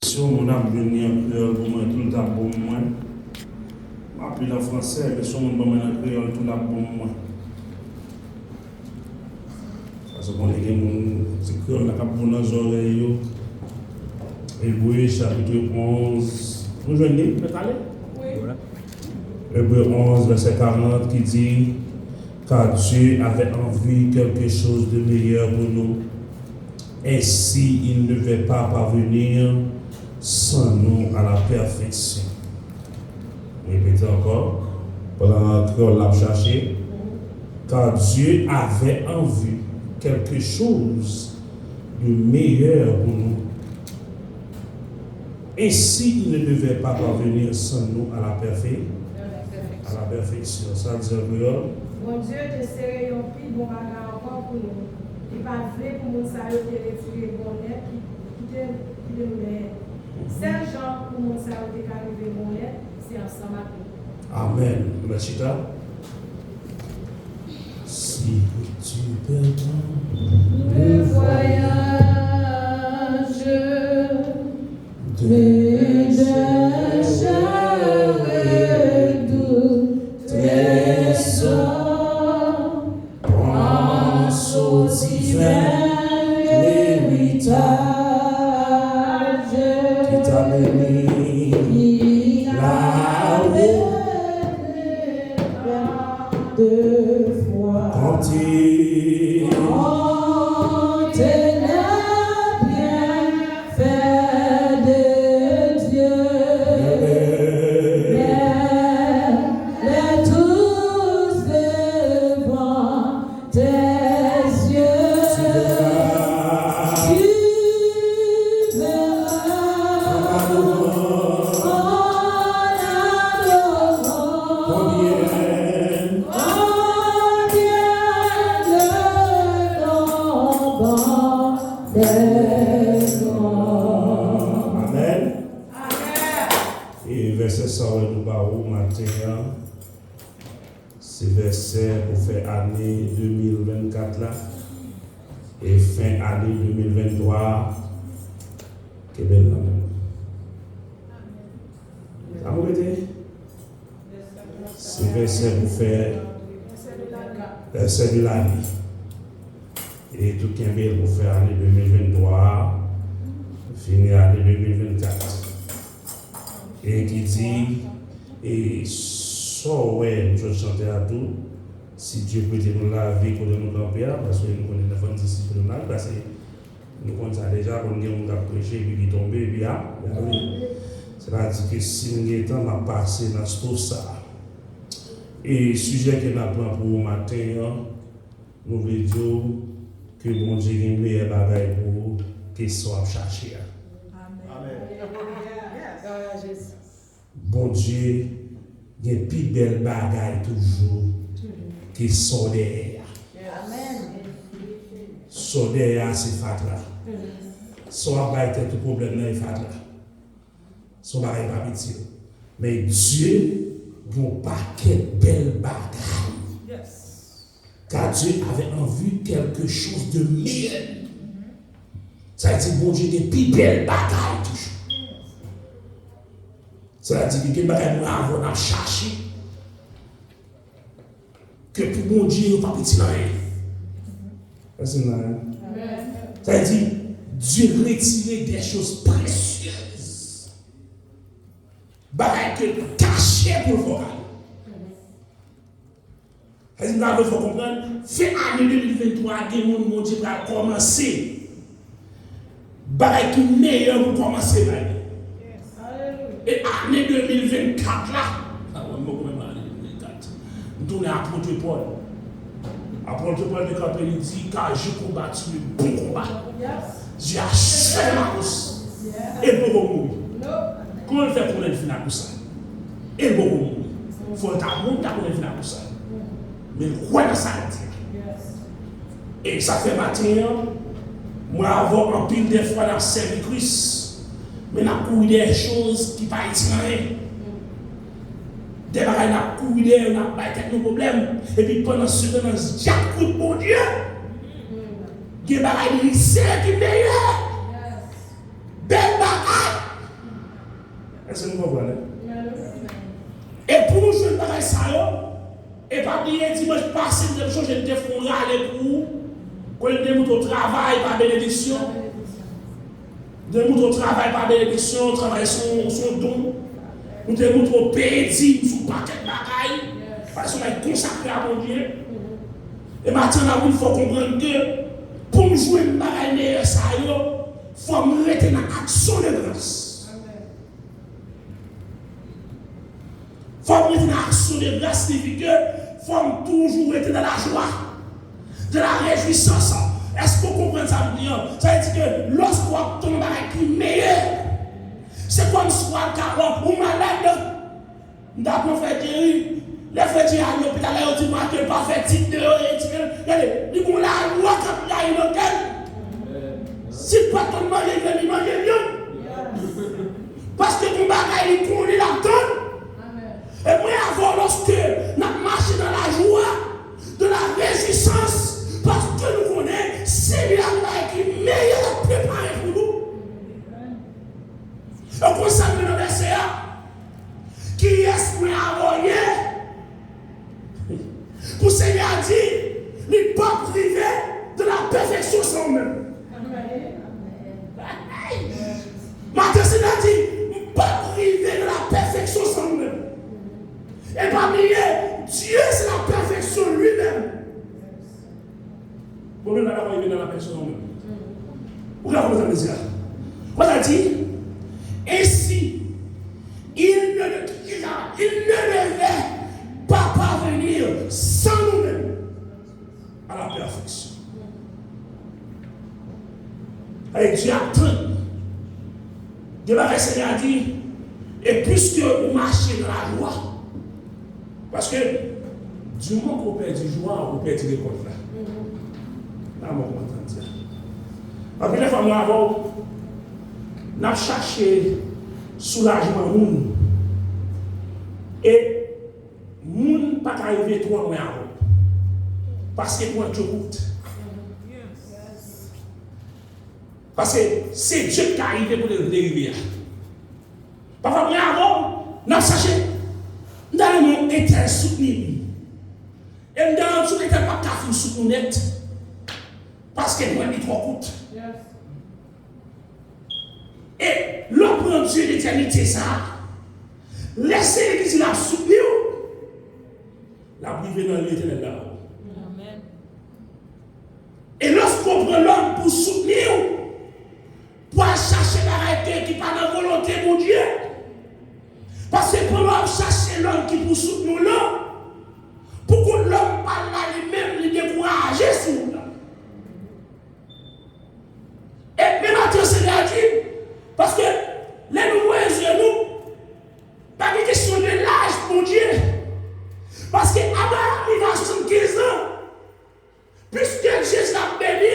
Si on a venu en créole pour moi, tout le temps pour moi. Je m'appelle en français, mais si on a venu en créole, tout le temps pour moi. Parce qu'on est des créoles qui ont dans les oreilles. Hébreu chapitre 11. Vous joignez, peut-être aller? Oui. Hébreu 11, verset 40, qui dit: car Dieu avait en vue quelque chose de meilleur pour nous. Ainsi, il ne devait pas parvenir sans nous à la perfection. Répétez encore, pendant que on l'a cherché. Car Dieu avait en vue quelque chose de meilleur pour nous. Ainsi, il ne devait pas parvenir sans nous à la perfection. Ça veut dire bon Dieu te serré un plus bon bagage encore pour nous. Il va faire pour nous ça retiré bonheur qui te met. Seul gens pour nous ça arriver bonheur, c'est ensemble avec nous. Amen. Merci. Si tu perds le voyage de chercher doux trésors, pense aux divins l'héritage qui t'a béni, deux fois. comptez le bienfait de Dieu, les tous devant tes yeux. Tu verras Amen. Et verset ça nous parle matin, c'est verset pour faire année 2024 là et fin année 2023 que belle là. Ça vous mettez? C'est verset pour faire verset de l'année. Et tout qui est bien pour faire année 2023, finir année 2024. Et qui dit, et so ouais, je chanter à tout, si Dieu peut nous la vie pour nous camper, parce que nous connaissons la fin d'ici pour nous mal, parce que nous connaissons déjà qu'on a prêché, puis il est tombé, puis c'est-à-dire que si nous étions à passer dans tout ça, et le sujet que nous avons pour le matin, nous voulons dire que bon Dieu a une meilleure bagaille pour qu'il soit cherché. Amen. Bon Dieu a une plus belle bagaille toujours qui sort derrière. Sort derrière, c'est fatla. Soit pas tout problème là, il fatla. Soit pas petit. Mais Dieu n'a pas quelle belle bagaille. Car Dieu avait en vue quelque chose de meilleur. Ça veut dire bon Dieu des plus belles bagailles toujours. Ça veut dire que bagaille nous avons à chercher. Que pour bon Dieu, pas petit là. Ça veut dire Dieu retire des choses précieuses. Bagaille que caché pour le voir. Il faut comprendre, fin année 2023, mon Dieu va commencer. Bagaille qui meilleur pour commencer l'année. Et année 2024 là, nous tournons à Apôtre Paul. Apôtre Paul de Campé dit, car j'ai combattu le bon combat. J'ai achevé ma course. Et beaucoup mourir. Comment on fait pour aller finir pour ça? Et beaucoup mourir. Il faut monter pour aller finir pour ça. Mais quoi dans ça dire? Et ça fait matin, moi avoir un pile des fois dans le service Christ, mais n'a couru des choses qui ne sont pas étirées. Des bagages n'a couru des, n'a pas été nos problèmes. Et puis pendant ce temps, j'ai coup de bon Dieu. Des bagages lycéens qui meilleurs. Belle bagaille. Est-ce que vous comprenez? Et pour nous jouer pareil ça, et pas dire dimanche passé, nous avons changé de défendre aller pour qu'on démontre au travail par bénédiction. Démontre au travail par bénédiction, travail son don. Nous démontre au pays, sous paquet de bagailles, parce qu'on est consacré à mon Dieu. Et maintenant, il faut comprendre que pour nous jouer une bagaille meilleure, ça, il faut nous rester dans l'action de grâce. Il faut nous rester dans l'action de grâce, signifie que il faut toujours rester dans la joie, de la réjouissance. Est-ce que vous comprenez ça bien? Ça veut dire que lorsqu'on tombe dans la qui meilleure, c'est comme si on a un ou malade, nous avons fait guérir. Les fait dire à l'hôpital, ils ont dit que je ne pas fait titre de regardez, ils ont la loi quand il y a une hôtel. Si pas ton mari vient, il mange bien. Parce que ton bagage, il tourne là-dedans. Et moi, avant, lorsque nous marchons dans la joie, de la résistance, parce que nous connaissons, c'est la loi qui est meilleure à préparer pour nous. Et pour ça, nous avons verset qui est-ce qu'on a envoyé? Pour le Seigneur dit, il n'est pas privé de la perfection sans même. Matthieu Seigneur dit, il n'est pas privé de la perfection sans même. Et parmi eux, Dieu c'est la perfection lui-même. Vous ne pas arriver dans la perfection sans même. Vous regardez comment ça veut dire? Vous avez dit, ainsi, il ne devait pas parvenir sans nous-mêmes à la perfection. Et Dieu attend. Dieu va Seigneur a dit, et puisque vous marchez dans la joie, parce que du moment qu'on perd du joie, on perd du récolte là. Là, on va dire. Parce que les femmes avant, nous avons cherché soulagement moun. Et moun pas arriver trop loin avant. Parce que moi je route. Parce que c'est Dieu qui est arrivé pour les rivières. Parfois, moi avant, nous avons cherché dans mon état soutenu. Et dans tout l'état pas qu'à soutenu net. Parce que moi, il trop coûte. Et l'homme Dieu l'éternité, ça, laissez l'église la soutenir, la priver dans l'éternel là. Et lorsqu'on prend l'homme pour soutenir, pour chercher la réalité qui pas dans la volonté de Dieu, parce que pour l'homme chercher l'homme qui pour soutenir l'homme, pour que l'homme parle à lui-même, lui décourager sur l'homme. Et même à Dieu, c'est dit, parce que les nouveaux genoux, pas de question de l'âge pour Dieu. Parce que Abraham, il a 75 ans. Puisque Jésus a béni,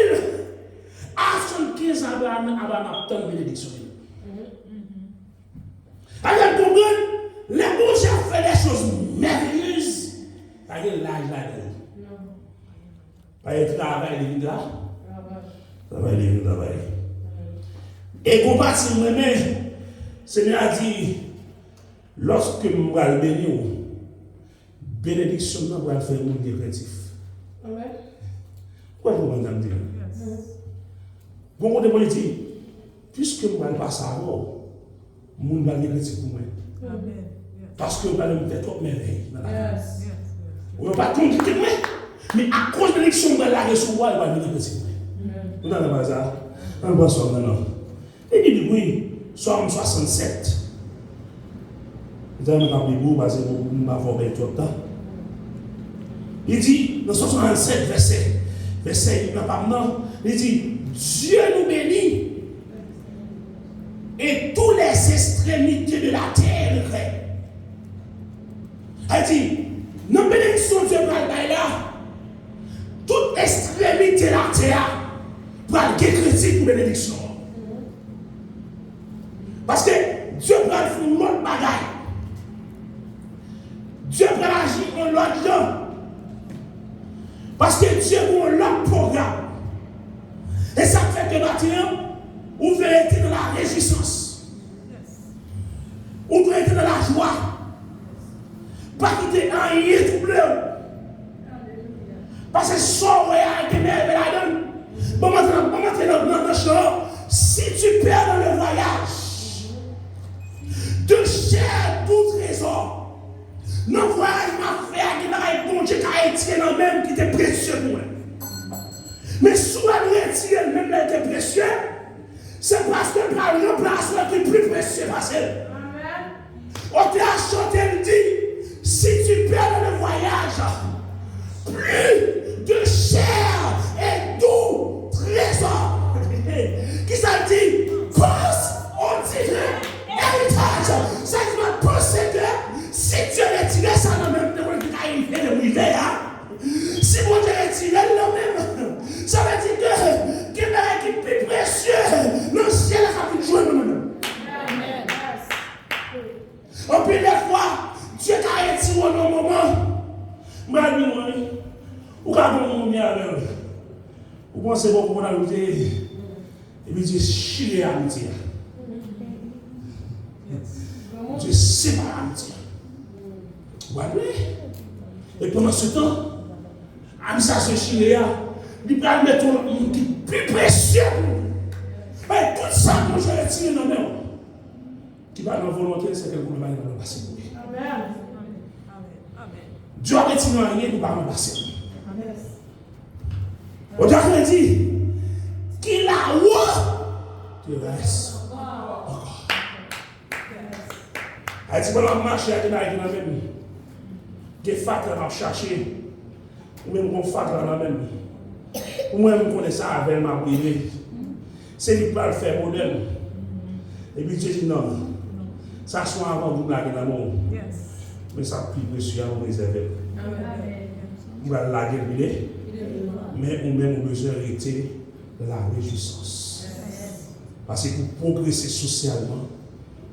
à 75 ans, Abraham a tant de bénédiction. Alors, pour les bons gens font des choses merveilleuses. Pas de l'âge là-dedans. Pas de travail, de vie là. Travail, de vie, travail. Et pour partir moi-même, le Seigneur a dit, lorsque nous allons bénir, bénédiction nous va faire un monde dépressif. Amen. Pourquoi vous m'entendez dire? Bon, on demande dit, puisque nous allons passer à l'eau, le monde va dépressif pour moi. Amen. Parce que nous allons faire trop merveille dans la vie. On ne va pas compliquer, mais à cause de l'élection, nous allons recevoir, il va venir dépressif. Vous n'avez pas ça? On va voir maintenant. Et il dit oui, Somme 67. Vous avez un Bible basé sur ma formule tout le temps. Il dit, dans 67 verset maintenant, il dit, Dieu nous bénit et tous les extrémités de la terre. Il dit, nos bénédictions de Dieu là, toute extrémité de la terre pour aller critique pour bénédiction. Parce que Dieu prend une autre bagaille. Dieu prend agir en l'autre gens. Parce que Dieu a un autre programme. Et ça fait que maintenant, vous verrez dans la résistance. Ou doit être dans la joie. Pas quitter un rien troublé. Parce que son voyage est merveilleux la donne. Bon, maintenant, dans le champ, si tu perds dans le voyage, de chair tout trésor, non voyage m'a fait qui n'a bon Dieu qui a étiré dans même qui était précieux pour moi. Mais soit nous retiré même qui était précieux, c'est parce que par remplacement qui est plus précieux parce que on t'a chanté le dit, si tu perds dans le voyage, plus de chair et tout trésor. Qui ça dit? Pense au divin héritage. Ça dit, ma pensée que si Dieu retire ça dans le même temps qu'il a arrivé le hiver, si mon Dieu retire le même, ça veut dire que qui est plus précieux, le ciel a pu jouer nous-mêmes. En plus des fois, Dieu a retiré au moment, ou quand on est avec eux, vous pensez bon pour nous et puis Dieu chie l'amitié. Dieu sépare l'amitié. Et pendant ce temps, l'amitié chie, il peut mettre un monde qui est plus précieux. Mais tout ça, quand je retire dans même, qui va dans la volonté, c'est que vous ne va pas passer pour lui. Amen. Dieu a retiré rien pour ne pas passer. On a dit qu'il a où tu restes encore. Elle dit pendant marcher à la même. Des facteurs à chercher. Ou même qu'on facteur dans la même. Ou même qu'on connaît ça avec ma brûlée. C'est lui qui va le faire modèle. Et puis Dieu dit non. Ça soit avant de vous blaguer dans le monde. Mais ça plus précieux à vous réserver. Il va laguer le mais on même besoin d'arrêter la réjouissance. Parce que pour progresser socialement,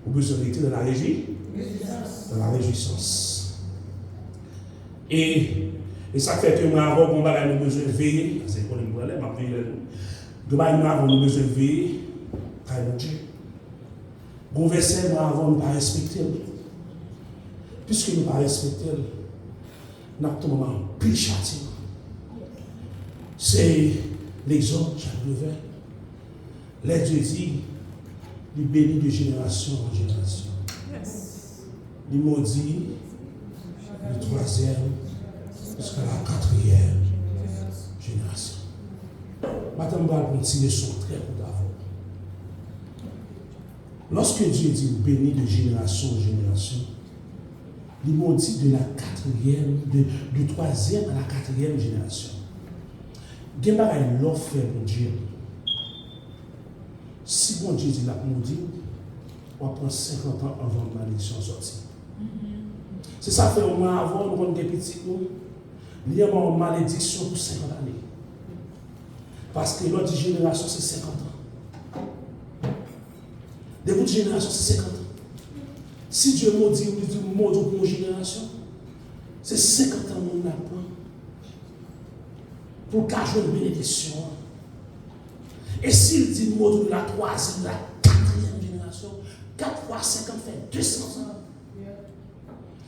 on a besoin d'arrêter de la réjouissance. Et ça fait que nous avons besoin de veiller. C'est pour les problèmes, nous avons besoin de veiller. Car Dieu. Bon verset, nous avons pas respecté. Puisque nous ne pas respecté, nous avons tombé en pile châtiment. C'est l'exemple chapitre 20. Les Dieu dit, il bénit de génération en génération. Il maudit du 3e jusqu'à la 4e génération. Maintenant, on va continuer son très haut d'avant. Lorsque Dieu dit bénit de génération en génération, il maudit de la 4e, du 3e à la 4e génération. Il y a une l'offre pour Dieu. Si bon Dieu dit la maudit, on va prendre 50 ans avant la malédiction sortie. C'est ça fait au moins avant, nous avons des petits nous. Il y a une malédiction pour 50 années. Parce que l'autre génération, c'est 50 ans. Début de génération, c'est 50 ans. Si Dieu maudit, ou dit maudit pour une génération, c'est 50 ans qu'on apprend. Pour qu'à jouer une bénédiction. Et s'il dit maudit de la 3e, la 4e génération, 4 fois 50 fait 200 ans.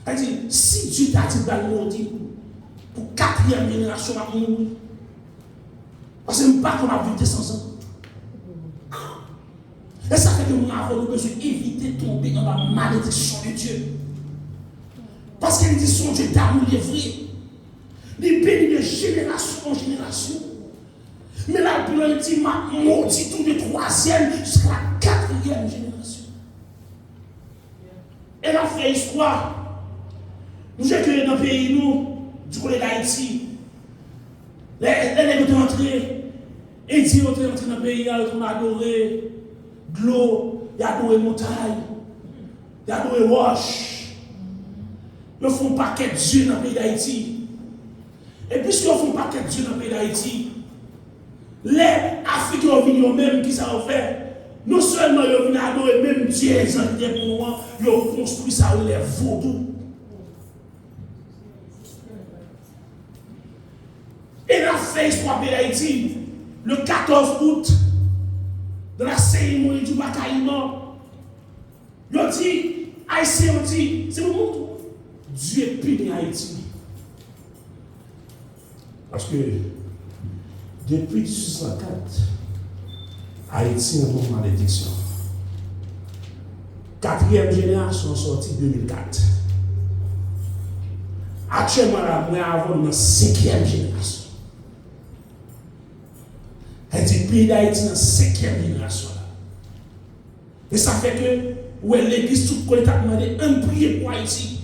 Elle dit, si Dieu t'a dit de maudit pour 4e génération, on va mourir. Parce que je ne sais pas qu'on a vu 200 ans. Et ça fait que nous avons besoin d'éviter de tomber dans la malédiction de Dieu. Parce qu'il dit son Dieu d'amour est vrai. Il bénit de génération en génération. Mais là, il dit maudit tout de 3e jusqu'à la 4e génération. Et là, fait histoire. Nous sommes dans le pays, nous, du côté d'Haïti. Les gens sont entrés. Et ils sont entrés dans le pays, ils ont adoré de l'eau, ils ont adoré montagne, ils ont adoré roche. Ils font un paquet de Dieu dans le pays d'Haïti. Et puisqu'ils font un paquet de Dieu dans le pays d'Haïti, les Africains viennent eux-mêmes qui ça fait. Non seulement ils viennent adorer même Dieu, ils ont construit ça, les vaudous. Et la fait histoire de Haïti, le 14 août, de la cérémonie du bataillement, ils ont dit Haïtien dit, c'est pour montrer Dieu est puni Haïti. Parce que depuis 1804, Haïti est en malédiction. 4e génération sortie 2004. Actuellement, là, nous avons une 5e génération. Elle dit pays d'Haïti dans la 5e génération. Et ça fait que l'église tout le temps a demandé un prier pour Haïti.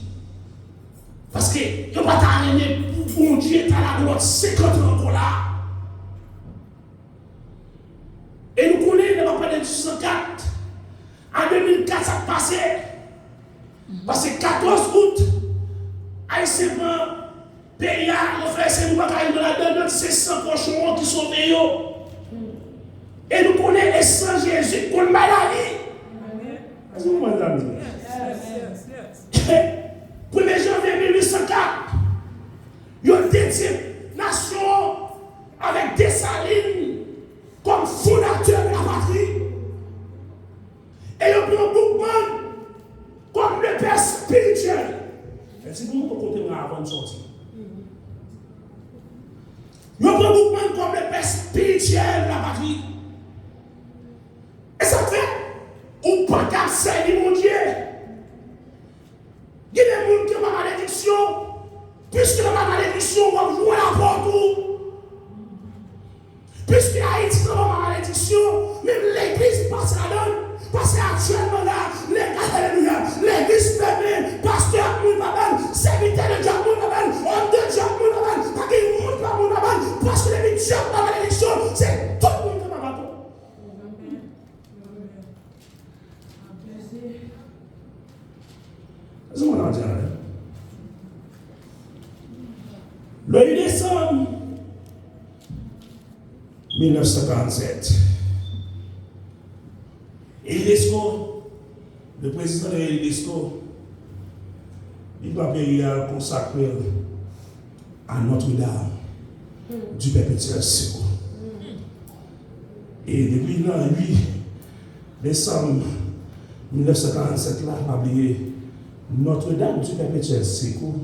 Parce que il n'y a pas d'arrêter pour bon Dieu à la gloire 50 ans encore là. Et nous connaissons dans la de 1804. En 2004, ça a passé. Parce que 14 août, Haïtien pays a fait ces bagailles dans la donne, c'est 100 cochons qui sont payés. Et nous connaissons l'essence Jésus pour le maladie. Est-ce que vous m'entendez? Yes. 1er janvier 1804, ils ont dédié la nation avec Thesalus comme fondateur de la patrie. Et ils ont pris un mouvement comme le père spirituel. Est-ce que vous comptez avant de sortir? Ils ont pris un mouvement comme le père spirituel de la patrie. Et ça fait, ou pas qu'à servir mon Dieu. Il y a des gens qui ont ma malédiction, puisque ma malédiction va jouer la porte. Puisque Haïti a ma malédiction, même l'église passe la donne. Parce qu'actuellement là, l'église fermée, pasteur moun babel, serviteur de Dieu moun babel, homme de Dieu moun babel, pas qu'il moun pas moun babel, parce que les Dieu ma malédiction, c'est tout le monde qui m'a battu. Est-ce qu'on a dit? Le 8 décembre 1947, l'UNESCO, le président de l'UNESCO, il va payer consacré à Notre-Dame du perpétuel secours. Et depuis le 8 décembre 1947, là, on a oublié Notre-Dame du perpétuel secours,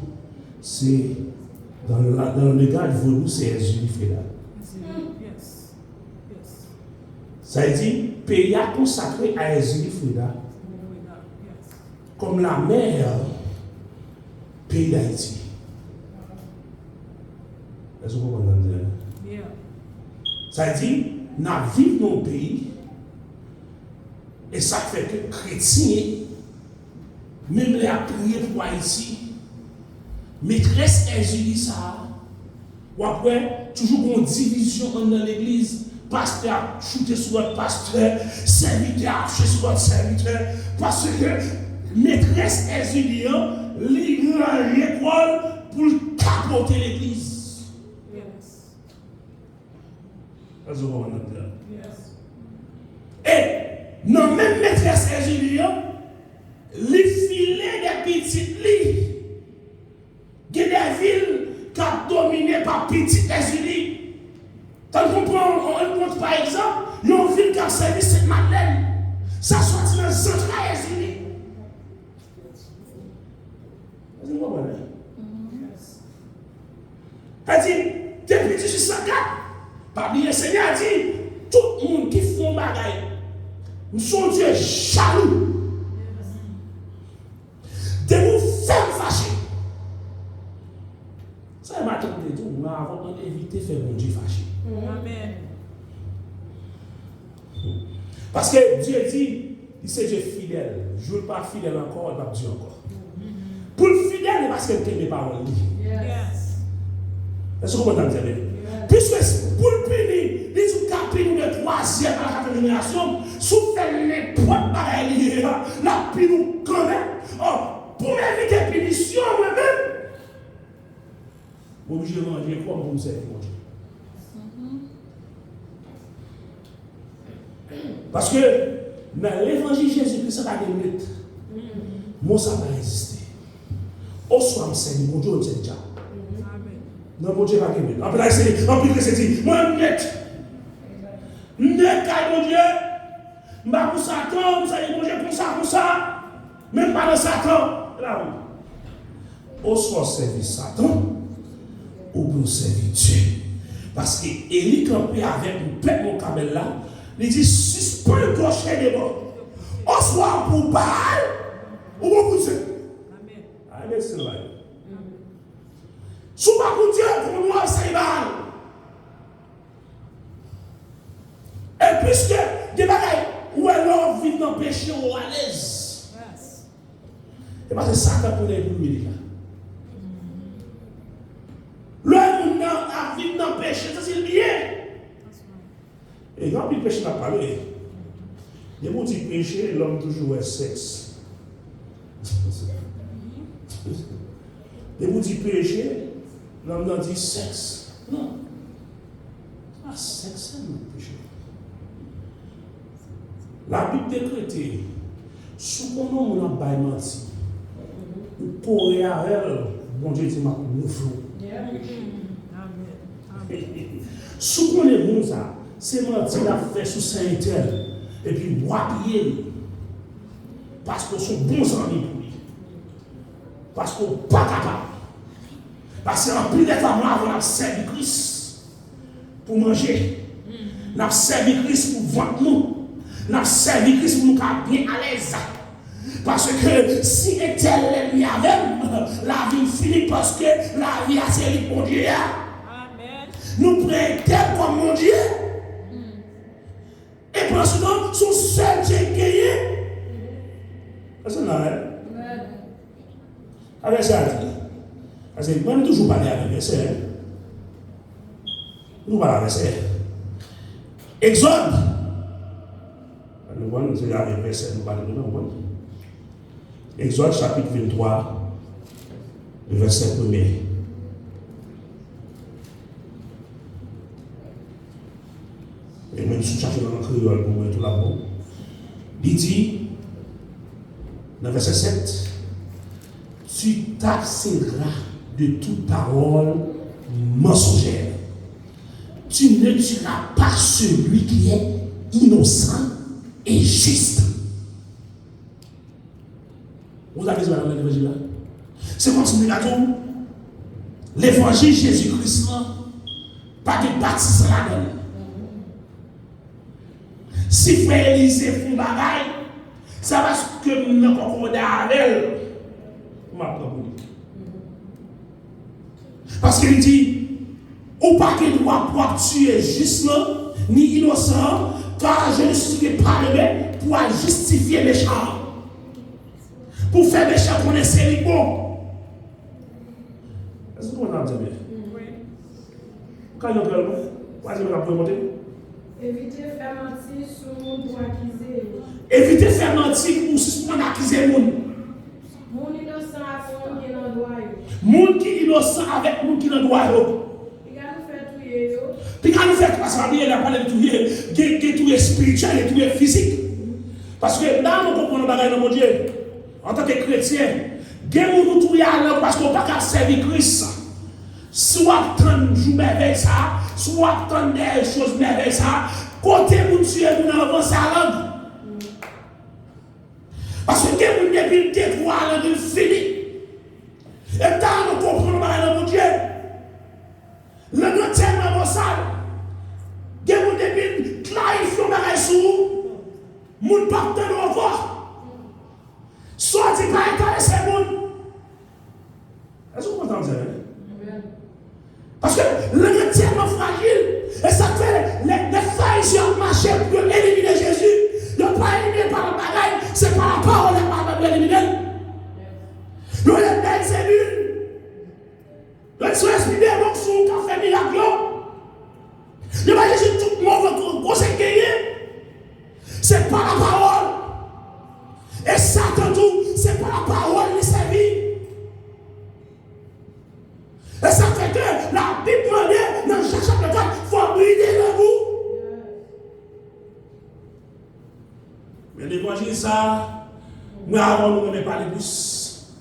c'est dans le gars de Vaudou, c'est Julie Freda. Ça veut dire, pays a consacré à Julie Freda comme la mère pays d'Haïti. Est-ce que vous comprenez? Ça veut dire, nous vivons dans le pays et ça fait que chrétiens, même les a prié pour Haïti, maîtresse Julie ça, ou après, toujours une division dans l'église. Pasteur a chuté sur votre pasteur, serviteur a chuté sur votre serviteur, parce que maîtresse Ezulian, il a l'école pour capoter l'église. Est-ce que vous comprenez? Et non, même maîtresse Ezulian, les filets des petites lits, il y a des villes qui sont dominées par petites Ezulian. Quand on prend par exemple, il y a une ville qui a servi cette Madeleine. Ça soit dans le centre à Ezulie. Vous comprenez? C'est-à-dire, depuis 1804, par le Seigneur a dit, tout le monde qui fait un bagaille, nous sommes Dieu jaloux. De nous faire fâcher. Ça m'a tout dit, nous avons évité de faire mon Dieu fâcher. Amen. Parce que Dieu dit, il sait Dieu fidèle. Je ne veux pas fidèle encore, il va Dieu encore. Pour le fidèle, parce qu'il t'aime mes paroles. Est-ce que vous comprenez? Puisque pour le punir, il dit qu'il nous de 3e à la 4e génération, sous fait n'importe pareil, la pine nous connaît. Pour m'éviter punition, moi-même, je suis obligé de manger quoi pour me servir mon Dieu. Parce que dans l'évangile Jésus-Christ, ça a des minutes. Moi, ça va exister. Au soir, c'est mon Dieu, c'est déjà. Non, mon Dieu va gagner. Après, c'est dit, moi, net. Net, mon Dieu. Je vais pour ça, mon Dieu, pour ça. Même pas de Satan. Là, oui. Ou soit servir Satan, ou pour servir Dieu. Parce que Élie campait avec un peuple mon camel là, il dit suspend le crochet des bords. Ou soit pour Baal, ou pour Dieu. Amen, c'est vrai. Sous pas pour Dieu, pour moi, c'est Baal. Et puisque des bagailles où elle vit dans le péché ou à l'aise. Et parce que Satan pour les bouillir. L'homme a vécu dans le péché, ça c'est lié. Et quand le péché n'a pas parlé, il y a beaucoup de péché, l'homme toujours est sexe. Il y a beaucoup de péché, l'homme n'a dit sexe. Non. C'est pas sexe, c'est le péché. La Bible décrète, sous mon nom, on a bail menti. Ou pour à elle, bon Dieu dit, ma nous flou. Sous qu'on est bon ça, c'est menti la fait sous Saint-Tel. Et puis boire pied. Parce que sont bons amis pour lui. Parce qu'on n'est pas capable. Parce que en plus de femmes, on a servi Christ pour manger. On a servi Christ pour vendre nous. On a servi Christ pour nous bien à l'aise. Parce que si était l'ennemi avec la vie finit parce que la vie a servi pour Dieu. Nous prenons tel comme mon Dieu. Et pour ce temps, son seul Dieu gagné. C'est ça, avec ça, parce que moi, toujours parler avec verset. Nous parlons avec verset. Exode. Nous voyons, c'est avec verset, nous parlons de nous. Exode chapitre 23, le verset 1er. Et même si je cherche dans le créole pour moi tout là-bas, il dit, dans le verset 7, tu t'abstiendras de toute parole mensongère. Tu ne tueras pas celui qui est innocent et juste. Vous avez vu l'évangile là? C'est comme si nous avons l'évangile Jésus-Christ, pas de baptême là-dedans. Si frère Élisée font bagaille, ça va ce que nous avons concordé avec elle. Parce qu'il dit, ou pas qu'il doit pouvoir tuer juste là, ni innocent, car je ne suis pas levé pour justifier les méchants. Pour faire méchant qu'on est série bon. Est-ce que vous m'entendez bien? Oui. Quand il y a un peu, vas-y, on va monter. Évitez de faire mentir sur le monde pour accuser. Évitez de faire mentir pour accuser le monde. Monde innocent avec monde qui est dans le droit. Monde qui est innocent avec monde qui est dans le droit. Puis quand nous faisons tout hier. Puis quand nous faisons parce qu'on a parlé de tout hier, de tout spirituel et tout physique. Parce que là, nous comprenons le bagage de mon Dieu. En tant que chrétien, nous tout parce qu'on ne peut pas servir Christ. Soit tant de merveilles ça, soit tant de choses merveilles ça, côté vous tuez, vous n'avancez à langue. Parce que vous depuis le trois langues fini. Et tant nous comprenons le mon Dieu. Le grand tellement sale. Vous depuis clarifier le bagage sur vous, vous ne pouvez pas le voir. Soit tu pas intéressé à monde. Est-ce que vous entendez ça? Parce que le monde est tellement fragile. Et ça fait les pharisiens marcher pour éliminer Jésus. Ils ne sont pas éliminés par le bagaille. C'est par la parole qui va éliminer. Nous sommes des cellules. Nous sommes inspirés donc sur un café miracle. Nous sommes Jésus tout mauvais conseil gagné. C'est par la parole. Et Satan tout, c'est par la parole qui servit. Et ça fait que la Bible dit, dans chaque chapitre, il faut brider le bout. Mais l'évangile, ça, nous avons nous ne pas les plus.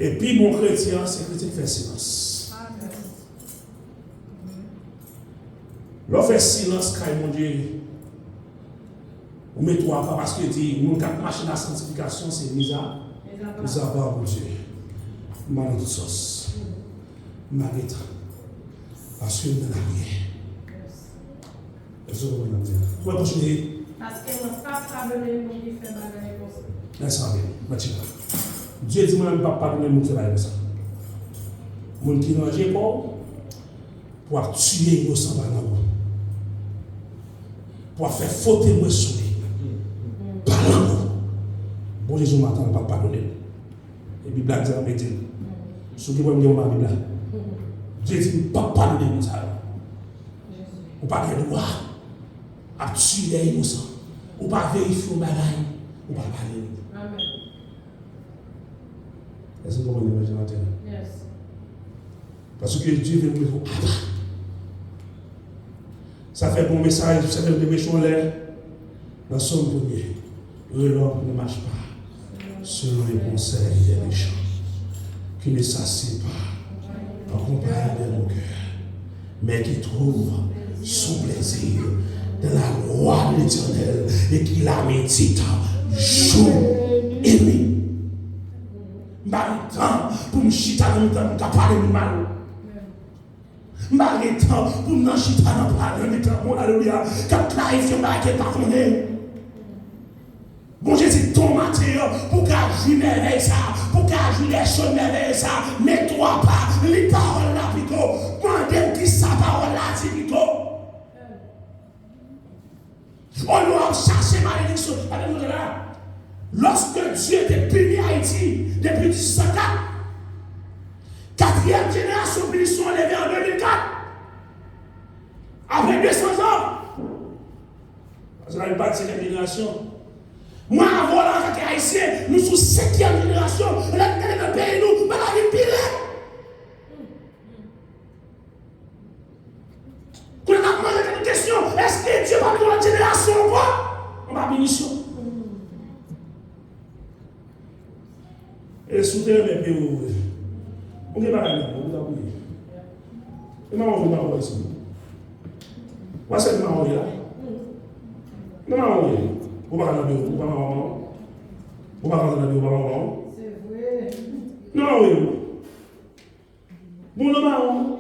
Et puis, mon chrétien, c'est chrétien qui fait silence. L'on fait silence, car mon Dieu, Ou mets-toi pas parce que dit, nous avons marché dans la sanctification, c'est bizarre. Bizarre par Dieu. Mal de toute sauce. Marguerite. Parce que nous avons rien. Est-ce que vous avez dit? Vous pouvez continuer. Parce que mon papa pardonne nous qui fait bagarre comme ça. Laisse-moi bien. Dieu dit, moi, je ne vais pas pardonner nous qui fait comme ça. Mon qui n'a pas pour tuer innocent par l'amour. Pour faire fauter moi souris. Par l'amour. Bon Jésus m'attend pas pardonner. Et Bible a dit en métier. Ce qui va me dire ma Bible. Dieu dit pas pardonner nous ça. Ou pas de droit à tuer les innocents. Ou pas vérifier au bagaille. Ou pas parler. Amen. Est-ce que vous comprenez maintenant? Yes. Parce que Dieu veut nous dire ça fait bon message, ça fait des méchants l'air. Dans son premier, l'homme ne marche pas selon les conseils des méchants, qui ne s'assied pas en compagnie de nos cœurs, mais qui trouve son plaisir dans la loi de l'Éternel et qui la médite jour et nuit. Temps pour me chita dans le temps, pour parler de mal. Malgré temps pour me chita dans le temps, pour alléluia, quand clarifier ma qui pas connaît. Bon Jésus, ton matin, pour qu'agir merveille ça, pour qu'agir les choses merveille ça, mets-toi pas, les paroles là plutôt, demandez qui sa parole là dit plutôt. On doit chercher malédiction. Lorsque Dieu était puni Haïti depuis 1804, quatrième génération punition enlevée en 2004, après 200 ans. Parce qu'on n'a pas de 5e génération. Moi, avant la vie haïtien, nous sommes 5e génération. On a été dans le pays, nous, mais la vie pire. Quand on a posé une question, est-ce que Dieu va dans la génération ou pas? On va bénition. Et soutenir les pays, on ne va pas aller, on va oublier. Et maman, on va voir ici. Moi, c'est maman là. Non, on va aller, on va aller, c'est vrai. Non, oui. Bon, le marron.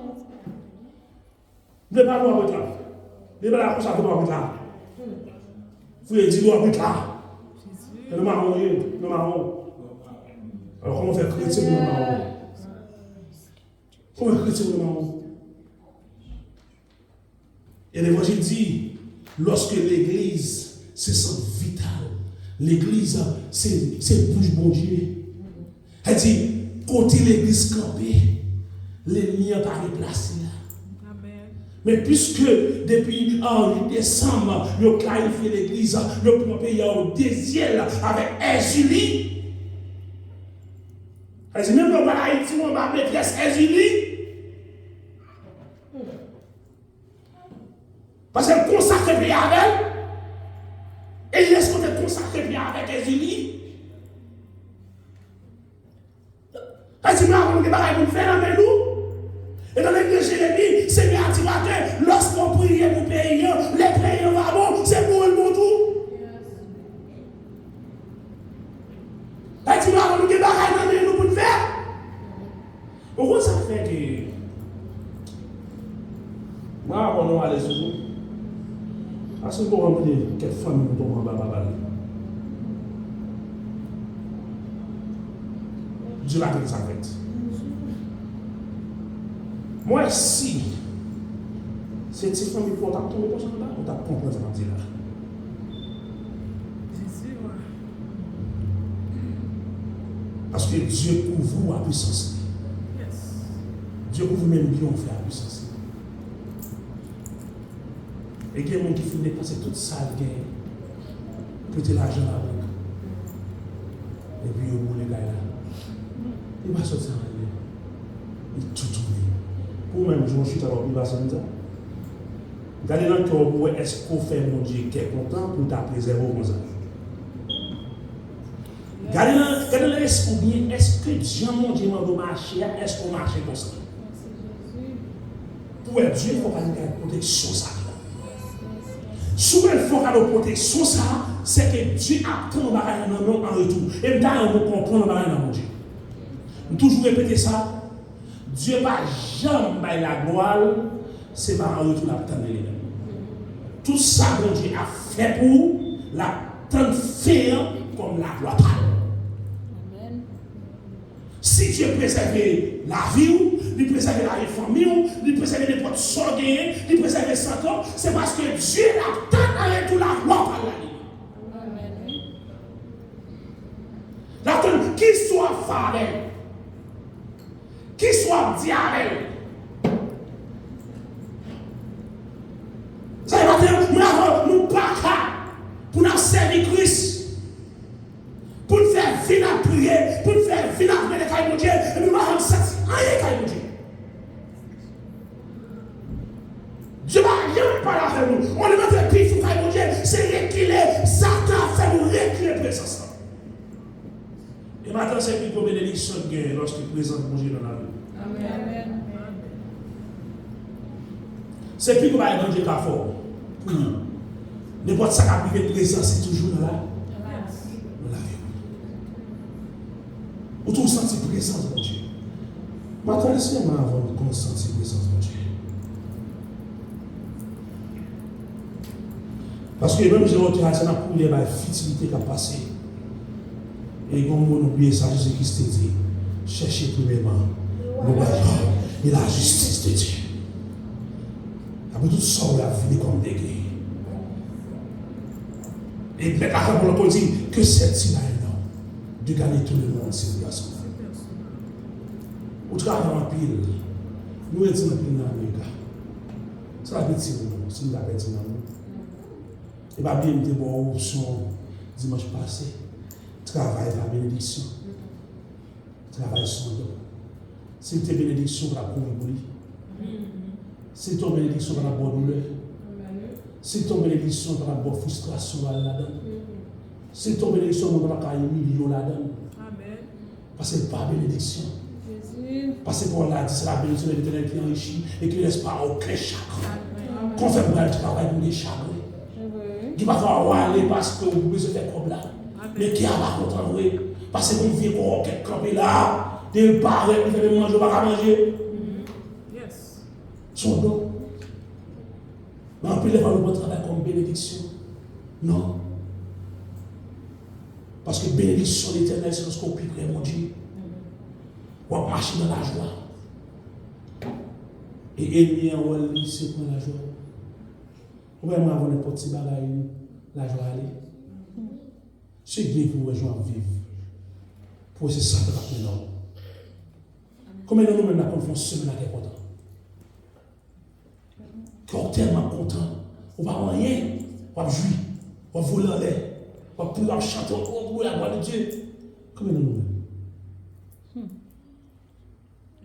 Ne pas voir avec là. Ne pas la couche avec là. Vous avez dit avec là. Le marron, le marron. Alors, comment faire chrétien pour le marron? Comment faire chrétien pour le marron? Et l'évangile dit, lorsque l'église se sent vitale, l'église, c'est bouche bon Dieu. Elle dit, côté l'église campée, l'ennemi n'a pas déplacé là. Amen. Mais puisque depuis décembre, il a clarifié l'église, il a payé au désir avec Julie. Elle dit, même le Haïti, on va maîtresse Julie. Parce qu'elle consacre bien avec elle. Et est-ce qu'on est consacré bien avec Julie? Elle dit, on a des bagages pour faire avec nous. Et dans l'église de Jérémie, c'est bien à dire que lorsqu'on prie pour payer, les payants vont bon, c'est pour le bon tout. Elle dit, on a des bagages pour faire. Pourquoi ça fait que moi, on va aller sur vous. Parce que vous remplir quelle famille vous tombe en bas. Dieu l'a dit ça fait. Moi, si cette famille pour t'attendre comme ça, on t'a compris ça dit là. Parce que Dieu pour vous a puissance. Dieu pour vous-même bien fait la puissance. Et il y a des gens qui finissent de dépenser toute ça, prêter l'argent à la banque. Et puis, il y a des gars là. Il va sortir en l'air. Il tout tourne. Pour même, je suis alors, il va sortir ça. Regardez dans le cœur, est-ce qu'on fait mon Dieu qui est content pour t'appeler zéro comme ça? Regardez dans l'esprit, est-ce que Dieu, mon Dieu, m'a marché, est-ce qu'on marche comme ça? Pour être Dieu, il faut pas une protection ça. Souvent, il faut une protection ça, c'est que Dieu attend dans nous en retour. Et nous comprenons dans mon Dieu. Nous toujours répéter ça. Dieu va jamais la gloire, c'est pas en retour l'attendre. Tout ça que Dieu a fait pour l'attendre faire comme la gloire. Amen. Si Dieu préserve la vie, il préserve la famille, il préserve les potes sorgués, il préserve 100 ans, c'est parce que Dieu l'attend en retour la gloire par la vie. L'attend qu'il soit faré, qu'il soit diarrhée. Ça veut dire que nous ne pas pour nous servir Christ, pour nous faire venir à prier, pour nous faire venir à prier les cailles de Dieu, et nous ne pas rien cailles de Dieu. Dieu ne va rien parler avec nous. On est dans le pays pour cailles de Dieu, c'est reculer. Satan a fait nous reculer présence. Et maintenant, c'est plus comme bénédiction de lorsque présence de Dieu dans la vie. Amen. C'est plus comme un Dieu qui a fort. Pour nous. N'importe ça qui a privé présence, c'est toujours dans la vie. Vous tous sentez la présence de Dieu. Maintenant, laissez-moi avoir une conscience de la présence de Dieu. Parce que même si on a pour les futilités qui a passé, et comme on oublie ça, Jésus-Christ dit, cherchez premièrement le royaume et la justice de Dieu. Après tout ça, on a fini comme des guerres. Et maintenant, on peut dire que c'est-il de gagner tout le monde, c'est le garçon. Au travail en pile, nous étions en pile dans l'Amérique. Ça va être si nous l'avons dit dans nous. Et bien, bien, nous avons une option dimanche passé. Travail la bénédiction. Travail son dos. C'est une bénédiction pour la courir. C'est ton bénédiction pour la bonne douleur. C'est ton bénédiction pour la bonne frustration là-dedans. C'est ton bénédiction pour la carrière million là-dedans. Parce que c'est pas bénédiction. Parce que pour la c'est la bénédiction de l'Éternel qui enrichit et qui ne laisse pas aucun chagrin. Qu'on fait pour le travail pour les chagrins. Qui va falloir aller parce que vous pouvez se faire comme là. Mais qui a pas content, parce que vous vivez pour quelqu'un campé là, des parents qui veulent manger, pas manger. Yes. Son dos. Mais en plus, les gens ne travailler comme bénédiction. Non. Parce que bénédiction de l'Éternel, c'est lorsqu'on prie mon Dieu. On va marcher dans la joie. Et ennemi en haut, c'est pour la joie. On va avoir n'importe quel bagage, la joie aller. C'est bien pour les gens vivre. Pour c'est ça que nous avons. Combien de nous même avons fait une semaine à content? Qu'on est tellement content. On va rien. On va jouir. On va voler en l'air. On va pouvoir chanter. On va pouvoir la gloire de Dieu. Combien de nous même?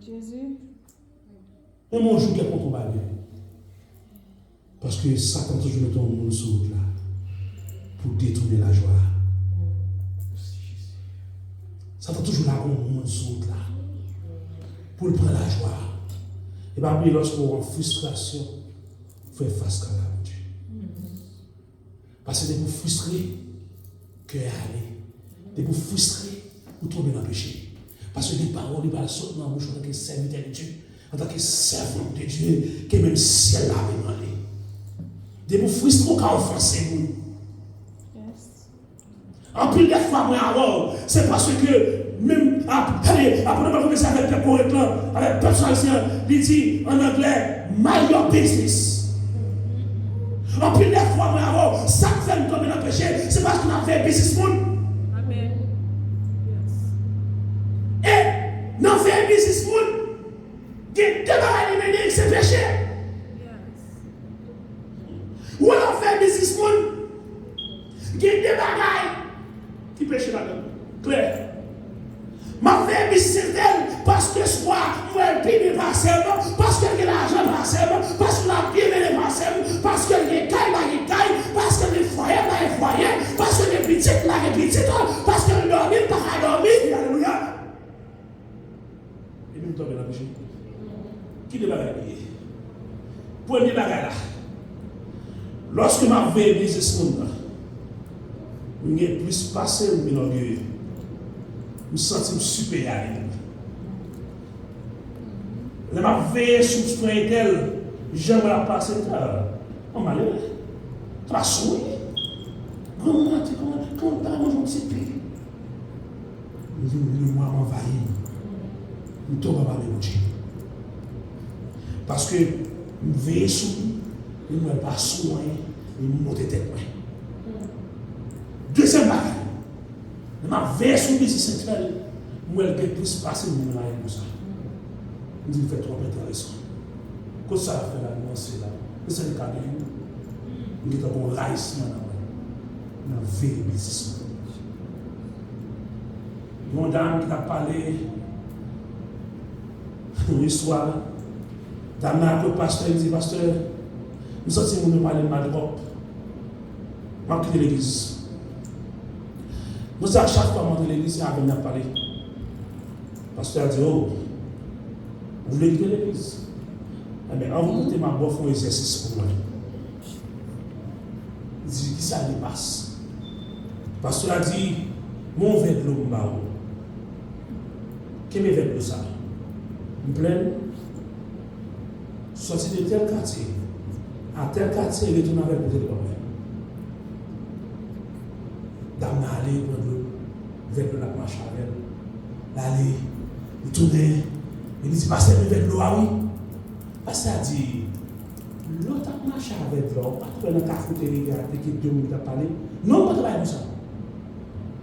Jésus. Et mon jour qui est contre ma vie. Parce que Satan toujours met ton monde sur là. Pour détourner la joie. Ça t'a toujours là pour le monde là. Pour le prendre la joie. Et bien, lorsqu'on est en frustration, il faut faire face à la Dieu. Parce que c'est pour frustrer que aller. C'est pour frustrer ou tomber dans le péché. Parce que les paroles, ils ne sortent dans la bouche en tant que serviteur de Dieu, en tant que servant de Dieu, que même ciel là demandé. C'est pour frustrer qu'on a offensé nous. En plus des fois, moi, c'est parce que même après avoir commencé avec le poète là, avec le personnel, il dit en anglais, mind your business. En plus des fois, moi, ça fait nous tomber dans le péché, c'est parce qu'on a fait businessman. Amen. Et dans fait businessman, il y a deux bagages qui c'est péché. Ou alors fait businessman, il y a deux bagages qui pêche là-dedans. Claire. Ma fille est business parce que soit moi elle pas seulement, parce qu'elle a l'argent pas seulement, parce qu'elle a bien pas seulement, parce qu'elle a caille, parce qu'elle a foyer, parce qu'elle a petite, parce qu'elle a dormi, pas dormi. Alléluia. Et nous tombons dans le péché. Qui est le bagage? Premier bagage là. Lorsque ma fille est businessman, Je suis plus passé ou bien orgueilleux. Je me sens supérieur à lui. Je m'a veillé sur ce point tel, j'aimerais passer en malheur. Tu vas sourire. Comment tu as mangé un petit peu? Le moi m'envahit. Je ne tombe pas avec Dieu. Parce que je veille sur lui, je ne vais pas sourire, je ne monte tête. Deuxième bagage. Je m'a veillé sur lui, c'est central. Moi, je vais plus passer mon live comme ça. Je dis, fait trop intéressant. Qu'est-ce que ça a fait là, c'est là? C'est le cas de vous. Il est un raissement dans la vie de business. Une dame qui a parlé une histoire. Dame a appelé le pasteur, il dit, pasteur, nous sommes nous parler de ma drogue. Je vais quitter l'église. Nous à chaque fois que l'église, il a venu parler. Le pasteur a dit, oh, vous voulez quitter l'église? Eh bien, en vous quittez ma boîte, il faut un exercice pour moi. Il dit, qui ça dépasse? Le pasteur a dit, mon verre de l'eau, quel est le verre de l'eau ça? Je pleine. Sorti de tel quartier, à tel quartier, il retourne avec le problème. Dame n'a allé prendre l'eau, avec la marche avec elle. Allez, il tourne, il dit, pasteur, il veut de l'eau, ah oui? Pasteur a dit, l'autre a marché avec l'eau, pas trouvé dans la cafétéria, qui 2 minutes à parler. Non, pas travailler comme ça.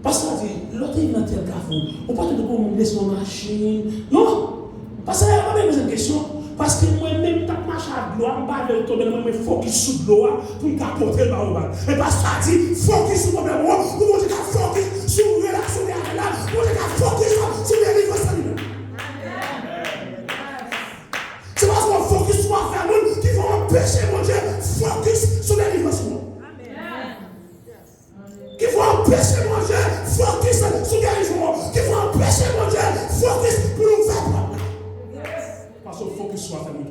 Pasteur a dit, l'autre est dans tel café, on peut te pour me laisser mon machine. Non, pasteur a pas posé une question. Parce que moi-même, je marche à l'eau, je ne vais pas tomber, je me focus sur l'eau pour me capoter le bas. Et parce que dit, focus sur le problème, pour moi, je focus sur la relation avec là, pour moi, je focus sur les livres. C'est parce qu'on focus sur l'affaire qui vont empêcher mon Dieu, focus sur les livres. Qui vont empêcher mon Dieu, focus sur les livres. Qui vont empêcher mon Dieu, focus pour nous faire problème. Parce qu'on focus sur la famille.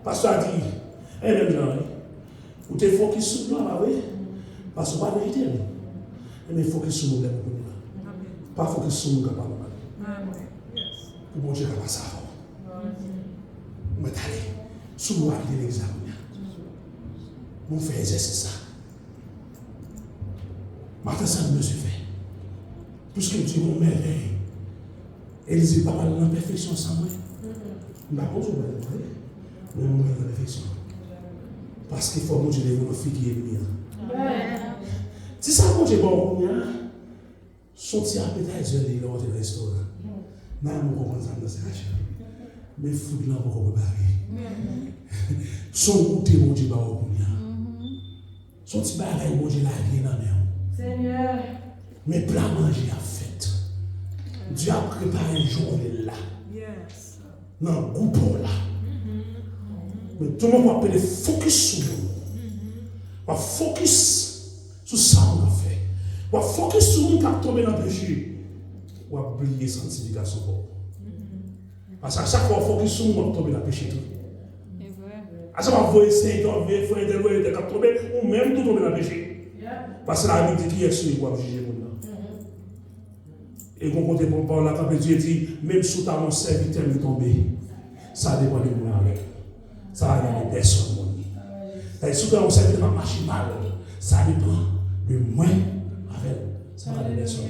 Pasteur a dit, eh bien, vous te focus sur toi, oui, parce que pas de vérité. Mais focus sur nous, pas focus sur nous, capable. Pour mon Dieu, capable ça. Mais allez, sur nous, avec l'examen. Vous faites exercice ça. Maintenant, ça me suis fait. Puisque Dieu m'a merveille. Et ils disent, papa, la perfection sans moi. Je ne sais pas si vous voyez. Mais moi, la perfection. Parce qu'il faut que Dieu les voit qui est bien. Si ça, quand Dieu va au coin, son petit appétit, il est dans le restaurant. Je ne sais pas comment ça dans cette achat. Mais il faut que l'on va préparer. Son goûter, mon Dieu, va au coin. Son petit bagage, mon Dieu, la vie dans la main. Seigneur. Mais plein manger à fait. Dieu a préparé une journée là. Yes. Dans le groupe là. Mais tout le monde va appeler focus sur nous. On va focus sur ça qu'on a fait. On va focus sur nous qui a tombé dans le péché. On va oublier la sanctification. Parce qu'à chaque fois on focus sur nous, on va tomber dans le péché. À chaque fois on va essayer d'enlever, il faut aider de tomber, ou même tout tomber dans le péché. Parce que la Bible dit qui est celui qui va juger le monde. Et quand on côté pour parler, quand Dieu dit, même sous ta mon serviteur est tombé, ça dépend de moi avec. Ça va y aller personne. Et sous ta mon serviteur marche mal, ça dépend de moi avec. Ça va aller personne.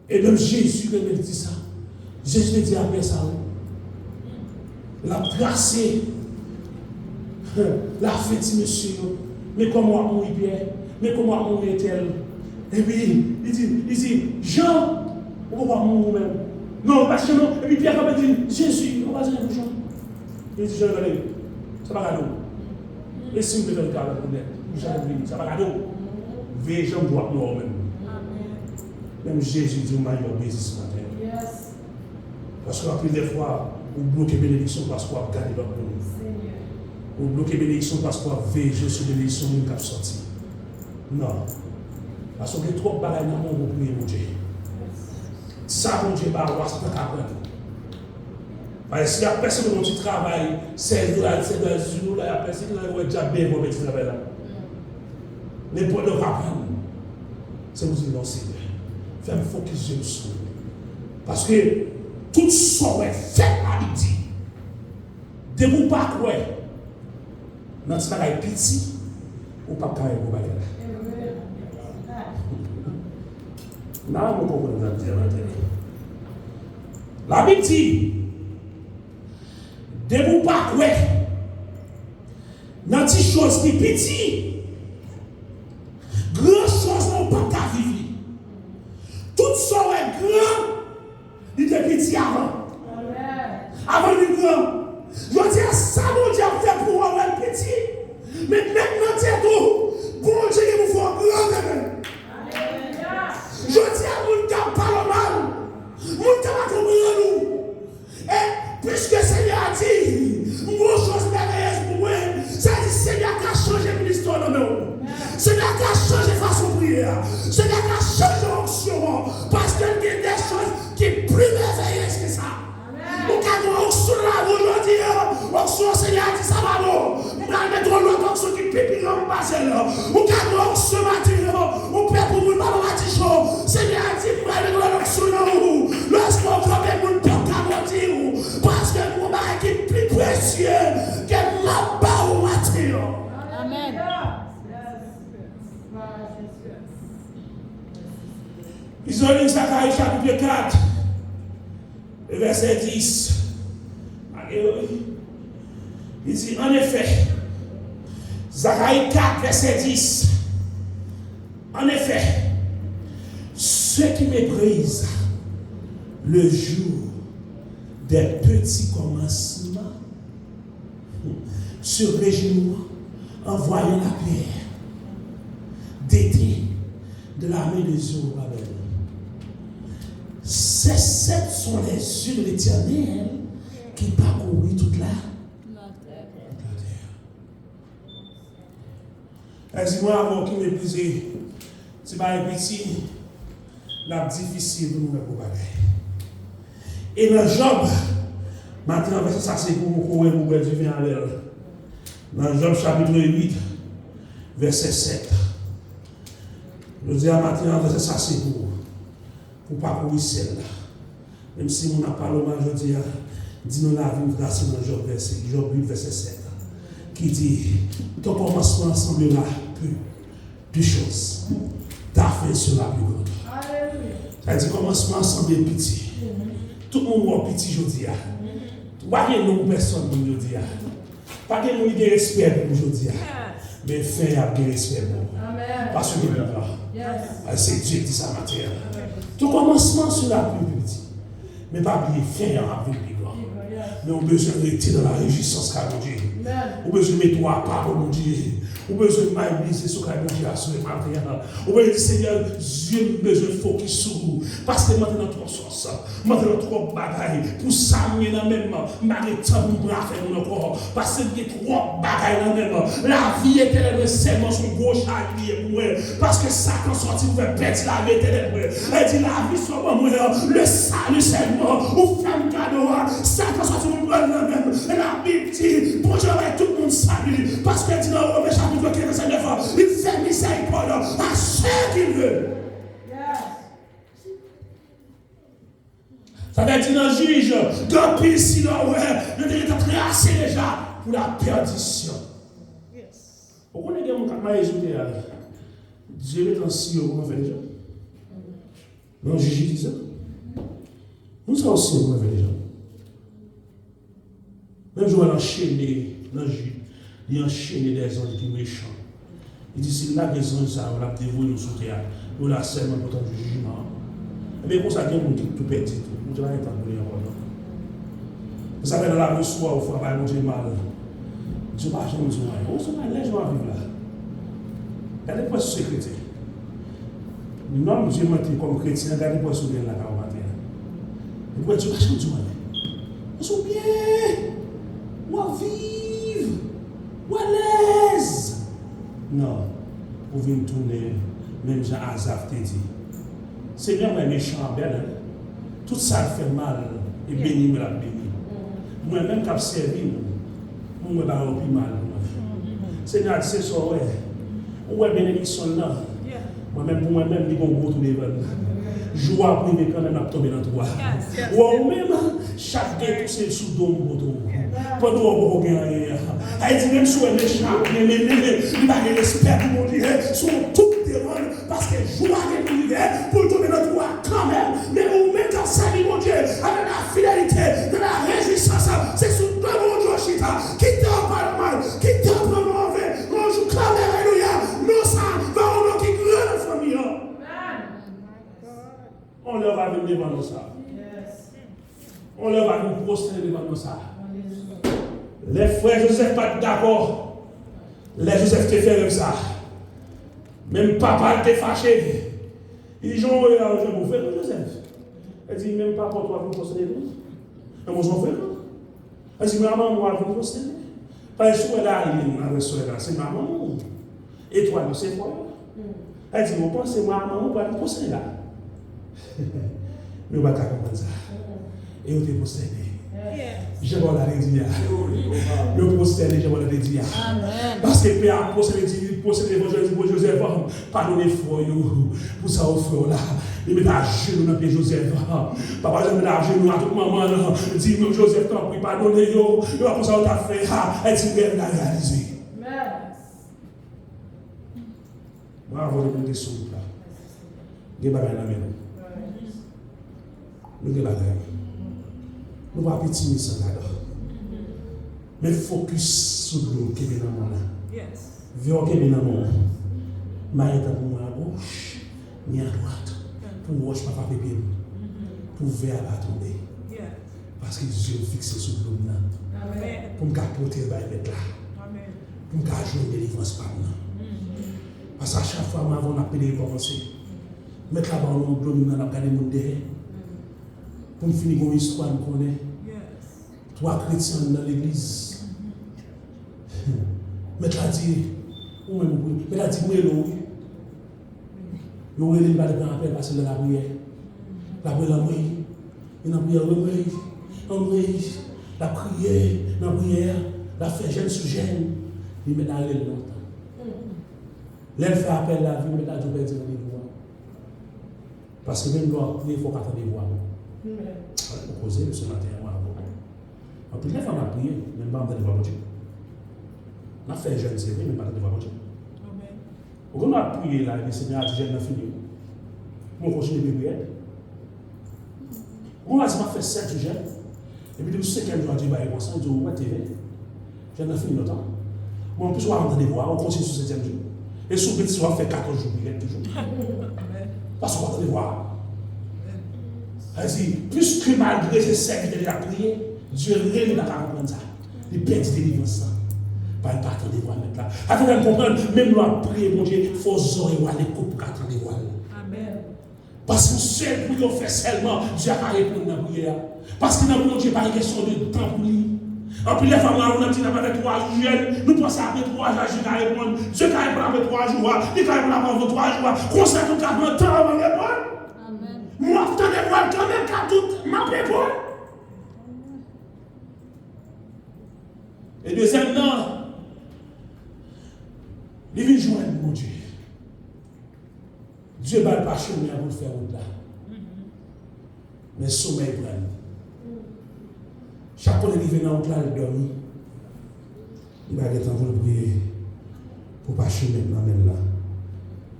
Et même Jésus qui me dit ça, Jésus me dit après ça, il a tracé la fête, monsieur, mais comment on mourir Pierre, mais comment on mourir tel. Et puis, il dit, Jean, on va pas mourir même. Non, parce que non. Et puis Pierre va dire, Jésus, on va dire Jean. Il dit, Jean, regardez, ça va cadeau. Et si vous devez le cas, Jean, ça va cadeau. Veillez, Jean doit mourir même. Même Jésus dit, on m'a eu ce matin. Parce qu'après des fois, vous bloquez bénédiction parce qu'on a gardé votre nom. Vous bloquez bénédiction parce qu'on a veillé sur les bénédictions qui sont sorties. Non. Parce que trop de bagages dans le monde, vous priez mon Dieu. Ça, mon Dieu, ça ne peut pas prendre. Parce que si la personne dont tu travailles, $16, $16, la personne qui a déjà bien pour mettre travail là. N'importe quoi prendre. C'est vous dire non, Seigneur. Fais-moi focus sur nous. Parce que tout ce qu'on fait à midi, de vous pas quoi, dans ce travail petit, ou pas carré pour bagarre. Là, on comprend la Bible dit, de vous pas quoi, dans des choses qui petites, grand chose on pas qu'à vivre. Tout ça est grand, il était petit avant. Avant le grand. Je dis à ça, mon Dieu, fait pour moi le petit. Mais maintenant, c'est tout. Bon Dieu, il vous faut un grand. Je dis à mon Dieu, parle mal. Mon Dieu va comprendre nous. Et puisque le Seigneur a dit, une chose merveilleuse pour moi, ça dit Seigneur qui a changé l'histoire de nous. Seigneur qui a changé façon de prier. Seigneur qui a changé l'onction. Parce qu'il y a des choses qui sont plus merveilleuses que ça. Nous avons l'onction là aujourd'hui. L'onction, Seigneur a dit ça va nous. Nous allons mettre l'autre onction qui pipi dans le bassin. Nous avons l'onction matin. Nous père pour nous, pas le chaud. Seigneur a dit, nous allons mettre l'onction là. Lorsqu'on va mettre mon père garantir. Parce que nous avons qui est plus précieux que la barre au matin. Amen. Ils ont lu Zacharie chapitre 4, verset 10. Il dit, en effet, Zacharie 4, verset 10. En effet, ceux qui méprisent le jour des petits commencements se réjouiront en voyant la pierre d'été de l'armée de Dieu au Babel. Ces sept sont les yeux de l'Éternel qui parcourent toute la terre. Dis-moi avant qui méprisait, c'est pas un petit, la difficile pour nous pour bagaille. Et dans Job, maintenant, ça c'est pour vous courir pour du vin à l'air. Dans Job chapitre 8, verset 7. Je dis à maintenant, ça c'est pour parcourir celle-là. Même si on n'a pas le mal, je dis, dis-nous la vie grâce dans Job 8, verset 7. Qui dit, ton commencement semblera peu de choses. Ta fin sera plus grande. Ça dit, commencement semble petit. Tout le monde est petit, je dis. Pas de nous personne pour nous dire. Pas de nous qui respect pour nous dire. Mais fin a de respect pour. Parce que c'est Dieu qui dit ça matin. Tout commencement sera plus petit. Mais pas oublier fin a plus grand. Mais on a besoin de rester dans la réjouissance qu'a Dieu. On a besoin de mettre trois pas pour Dieu. On a besoin de m'amuser sur qu'a Dieu a sur le matin. On a besoin de Seigneur, Dieu a besoin de focus sur vous. Parce que maintenant, trop sens, maintenant, trop bagaille. Pour ça, il y a même, malgré tout, nous bras faire mon corps. Parce qu'il y a trop bagaille dans même. La vie éternelle, seulement son gros chalier pour moi. Parce que ça, quand sorti, vous faites perdre la vie éternelle. Elle dit la vie sur moi, le salut seulement. Ou femme cadeau, ça, quand sorti, vous prenez la même. Et la Bible dit, pour que tout le monde salue. Parce qu'elle dit dans Romains chapitre 15, il fait miséricorde à ceux qu'il veut. Ça veut dire dans le juge, dans le pays, si l'on est tracé déjà pour la perdition. Vous connaissez mon cas, Dieu est en si haut, comment fait les gens? Non, Jésus dit ça. Nous sommes aussi comment fait les gens. Même je vais enchaîner dans le juge, il enchaîne des anges qui sont méchants. Il dit, si là des anges, ça va dévoiler sous terre, nous la seulement pour le jugement. Mais pour ça, il y a des gens qui tout perdu. Vous allez entendre encore. Vous savez, dans la rue, soit au foie, on dit mal. Je ne sais pas, je ne sais pas. On se met les gens à vivre là. Regardez pas ce chrétien. Non, Dieu m'a dit comme chrétien, regardez pas ce bien là, quand on va dire. Et pourquoi tu vas changer de on sont bien. On vive. On à l'aise. Non. Vous venez tourner, même Jean Azaf te dit. C'est bien, mais méchant, bien. Tout ça fait mal. Et béni me l'a béni. Moi-même qui ai servi, moi, je vais plus mal. Seigneur, c'est ça, ouais. Ouais, bénédiction là. Moi-même, pour moi-même, je vais vous retrouver. Joie pour quand même à tomber dans toi. Ou même, chaque day, c'est sous don pour toi. Pendant qu'on regarde, elle dit même sur un méchant, il va respect pour mon Dieu, sur tout devant, parce que joie est privé pour tomber dans toi quand même. Mais ou même dans sa vie, mon Dieu, avec la fidélité, de la résistance, c'est sous toi, mon Dieu, qui t'a pas le mal, qui t'a pas le mauvais, mon Dieu, clame, alléluia, non, ça, va au nom qui crée la famille. On leur va venir devant nous ça. On leur va nous prosterner devant nous ça. Les frères Joseph pas d'accord. Les Joseph te fait ça. Même papa te fâché. Ils ont eu mon frère Joseph. Elle dit même papa toi vous prosterner nous. Et mon frère. Elle dit maman moi vous prosterner. Parce que là c'est maman. Et toi c'est quoi? Elle dit mon père c'est maman on va vous prosterner là. Mais on va pas comprendre ça. Et on te possède. Je vais la dire. Le possède, je vais la dire. Parce que Père possède l'évangile pour Joseph. Pardonnez foi pour ça au frère là. Il met à genoux dans pied Joseph. Papa, je mets à genoux à toute maman. Dis Joseph, t'en prie, pardonnez yo. Il va pour ça au ta fait. Elle dit qu'elle l'a réalisé. Bravo, le monde est souple là. Il y a la main. Nous avons la gueule. Nous ne pouvons pas petit ça là. Mais focus sur l'eau qui est dans mon âme. Viens qui est dans mon âme. Maïta pour moi à gauche, ni à droite. Pour moi, je ne peux pas péper. Pour vers la tomber. Parce que Dieu est fixé sur l'eau. Pour me capoter le bail là. Pour me jouer une délivrance par moi. Parce qu'à chaque fois, avant d'appeler commencer. Mettre là-bas, on a regardé mon derrière. Pour me finir une histoire, on connaît. Trois chrétiens dans l'église. Mettre là dit, ou même oui. Mettre là dit, oui, oui. Il va le appel parce que de la prière. La prière, oui. Il a prière, oui. La prière, la fait jeune sur jeune. Il met dans l'aile longtemps. L'elle fait appel à la vie, mais là, je vais dire des voix. Parce que même l'on prier, il faut qu'attendre des voix. On causer ce matin, en plus, les femmes ont prié, même pas en devant Dieu. On a fait jeune, c'est vrai, mais pas devant Dieu. On a prié là, et le Seigneur a dit, j'ai fini. On continue de prier. On a fait 7 jeunes. Et puis, le 5e jour, Dieu va y avoir ça, on dit, ouais, TV. J'ai fini notre temps. En plus, on va entendre des voix, on continue sur le 7e jour. Et sous petit soir, on fait 14 jours, il y a toujours. Parce qu'on va entendre des voix. Vas-y, puisque malgré ces serviteurs de la prière, Dieu réunit la comprendre ça. Il perd des délivrance. Pas le partant des voiles maintenant. Afin de comprendre, même nous à prier, mon Dieu, il faut oser les coupes pour attendre des voiles. Amen. Parce que seul pour nous faire seulement, Dieu a répondu à la prière. Parce que dans mon Dieu, pas une question de temps pour lui. En plus, les femmes, on a dit avec 3 jours, nous pensons après 3 jours, Dieu a répondu. Dieu a répondu après 3 jours, il a répondu après 3 jours. Constate tout à fait, temps avant de répondre. Moi, je t'en ai voir quand même, car tout m'a répondu. Et deuxièmement, il vient joindre mon Dieu. Dieu va pas chemin pour le faire au-delà. Mais sommeil pour nous. Chaque fois qu'il vient au-delà, il dormit. Il va être en train de prier pour pas chemin dans là.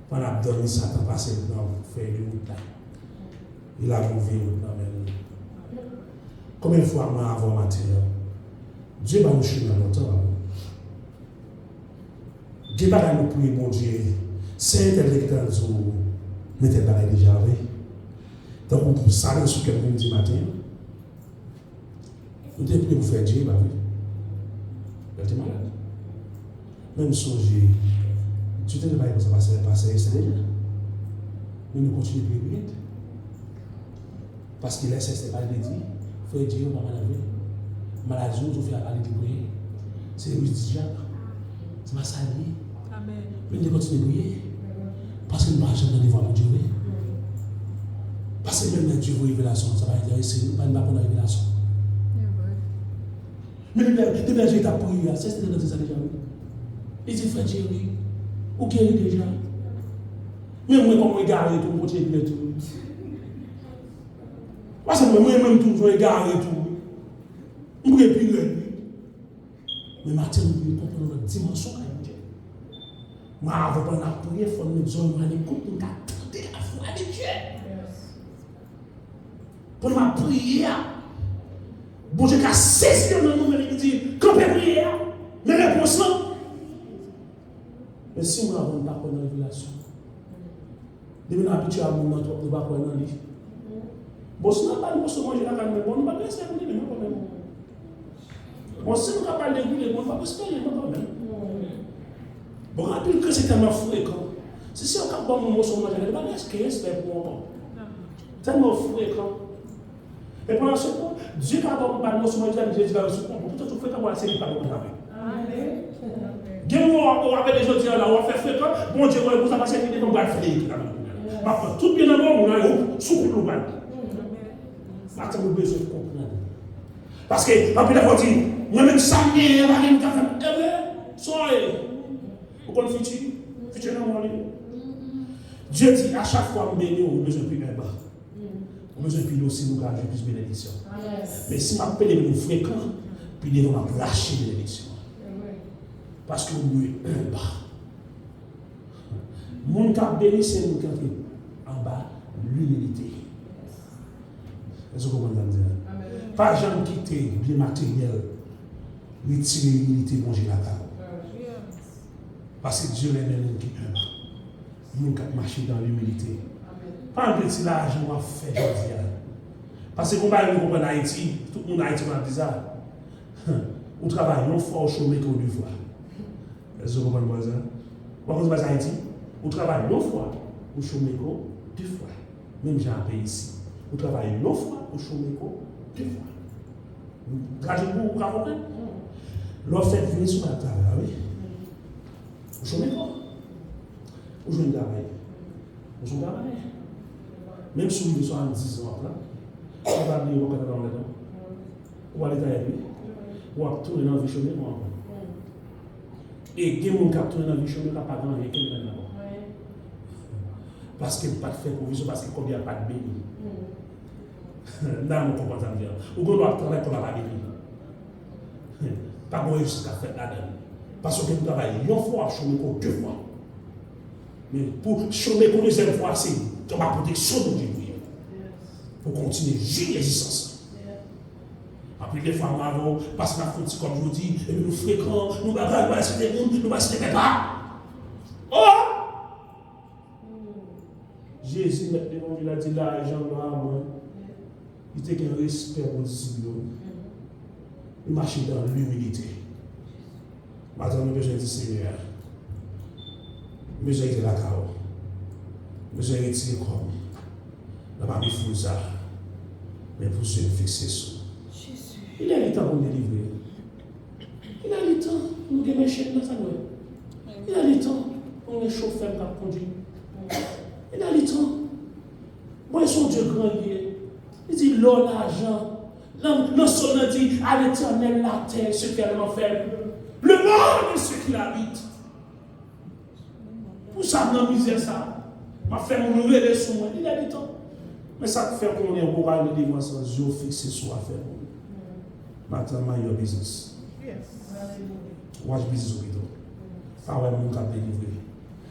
Pendant qu'il dormi, Satan passe dans faire du au-delà. Il a trouvé au-delà. Combien de fois moi avant matin? Dieu va nous chemin longtemps. Dieu va nous prier, mon Dieu. C'est intellectuel sur mettez pas déjà avec. Donc, pour ça, dans ce que vous me dites matin, vous devez prier pour faire Dieu, bah oui. Vous êtes malade. Même songer, tu te dis pas que ça va se passer, c'est déjà. Mais nous continuons de prier. Parce qu'il laisse ses balles de dire, il faut dire, on va malaver. Maladie, on fait la balle de prier. C'est le Jacques. C'est ma saluée. Amen. Mais nous continuons de prier. Parce que nous n'avons jamais voir mon Dieu. Parce que même Dieu voit révélation, ça va intéresser nous, pas une bonne révélation. Mais le berger t'a prié, c'est ce que tu as dit ça déjà. Il dit, frère Thierry, où guérit déjà? Mais moi, comment égarer tout, pour tirer tout. Parce que moi-même, toujours égarer tout. Je ne peux plus le. Mais maintenant, nous comprenons notre dimension. Mais avant de la prière, il faut nous dire, nous allons écouter la foi de Dieu. Pour ma prière, bon Dieu a saisi dans nous, il dit, quand on prière, mais réponse là. Mais si nous n'avons pas de révélation, nous sommes habitués à nous ne pas prendre dans le lit. Bon, si nous n'avons pas de manger la carne, nous ne pas rester avec nous, quand même. Bon, si nous n'avons pas de réguler, nous ne pas rester avec nous, quand même. Bon, rappelle que c'est tellement fréquent. Si on a un bon mot sur le manger, il ne va pas rester pour moi. Tellement fréquent. Et pendant ce temps, Dieu a donné un mot sur le manger, Jésus va recevoir. Pourtant, tu fais comme la série par le travail. Amen. On avait des gens qui ont fait fréquent. Bon Dieu, vous avez passé une bonne fréquence. Maintenant, tout bien d'abord, on a sous le bal. Maintenant, nous avons besoin de comprendre. Parce que, après la fois, moi-même, ça m'est arrivé, soyez. Vous connaissez le futur dans mon livre. Dieu dit à chaque fois, on bénit, on a besoin de plus d'un bas. On a besoin de plus aussi, nous avons plus de bénédiction. Mais si on appelle nous fréquents, puis on va lâcher les bénédictions. Parce que nous sommes un bas. Mon cap béni, c'est nous qui sommes en bas, l'humilité. Est-ce que vous comprenez? Pas jamais quitter bien matériel, retirer l'humilité, manger la table. Parce que Dieu est un qui est un bas. Nous qui marchons dans l'humilité. Pas un petit l'argent qu'on fait aujourd'hui. Parce que quand on comprend en Haïti, tout le monde en Haïti m'a dit ça. On travaille non fort au chômage qu'on deux fois. Est-ce que vous comprenez ça? Par contre, en Haïti, on travaille non fois au chômage deux fois. Même j'ai un pays ici. On travaille non fois au chômage deux fois. Trajet pour vous comprendre? L'on fait venir sur la table, oui. Au chômage ou je ne travaille. Au chômage. Même si vous sont en 10 ans, on va venir au Canada dans le temps. On va aller travailler. On va tourner dans le vie chômage. Et il y a des gens qui tournent dans le vie chômage, qui n'ont pas grand rien. Parce qu'il n'y a pas de fait provision, parce qu'il n'y a pas de béni. Là, on comprend ça bien. Ou qu'on doit travailler pour la pas béni. Pas bon jusqu'à faire là-dedans. Parce que nous travaillons une fois, chômer pour 2 fois. Mais pour chômer pour 2e fois, c'est ma protection de Dieu. Pour continuer juste l'existence. Après, des fois, nous avons passé la frontière, comme je vous dis, et nous fréquents, nous bagarrons, nous ne se pas. Oh! Jésus, maintenant, il a dit là, Jean noir, il était qu'un respect pour le Seigneur. Il marchait dans l'humilité. Maintenant, nous besoin du Seigneur. Nous besoin de la carreau. Nous besoin de retirer comme. Nous n'avons pas mis ça. Mais pour se fixer sur. Il a le temps pour nous délivrer. Il a le temps pour nous gagner chez nous dans sa noix. Il a le temps pour nous chauffer pour conduire. Il a le temps. Moi, son Dieu grand lié. Il dit l'eau, l'argent. Le son dit à l'éternel la terre, ce qu'elle en fait. Le monde est ce qu'il habite. Pour ça, dans la misère, ça m'a fait mon lever sur moi. Il a du temps. Mais ça fait qu'on est au moral de dévoilement sans yeux fixés sur affaire. Maintenant, your business. Watch business au bidon. Pas ouais, mon cap délivré.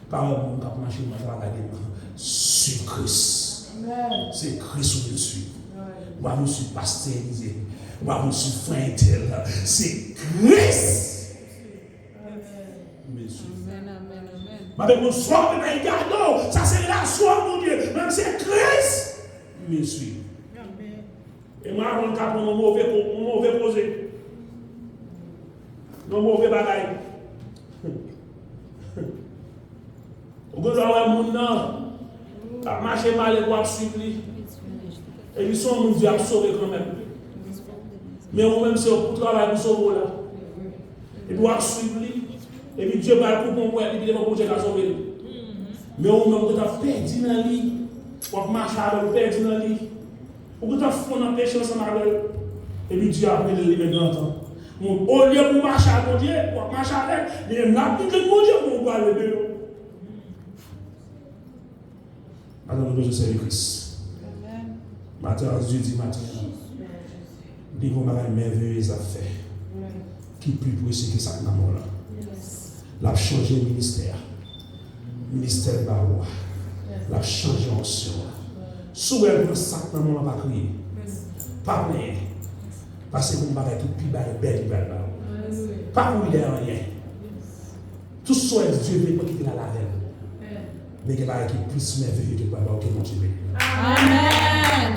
Pas ouais, mon cap marché, mon travail sur Christ. C'est Christ où je suis. Moi, je suis pasteurisé. Moi, je suis frère tel. C'est Christ. Mais mon soir, non, ça c'est la soif, mon Dieu. Même c'est Christ. Me suit. Et moi, on a mon mauvais posé. Mon mauvais bagaille. Au bout de mon nom, à marcher mal et pour suivre. Et ils sont nous à sauver quand même. Mais nous-mêmes, c'est pour travailler pour sauver là. Ils doivent suivre. Et puis Dieu va pour mon il dit mon Dieu va sauver. Mais on nous a perdu dans la vie. On marche avec perdu dans la vie. On a fait un péché ensemble avec. Et puis Dieu a appelé le maintenant temps. Au lieu de marcher à mon Dieu, pour marcher avec, il y a un petit de mon Dieu pour voir le Dieu. Alors, nous devons servir Christ. Matin, jeudi matin, nous devons avoir une merveilleuse affaire qui est plus précis que ça dans mon là. La changer le ministère. Ministère Baroua. La changer en ancien. Souvent, le sac dans mon là, pas crier. Pas rien. Parce que vous m'avez tout plus belle. Pas où il est rien. Tout ce que Dieu veut pour quitter la lavelle. Mais qu'il y a qui est plus merveilleux que Baba que mon Dieu. Amen.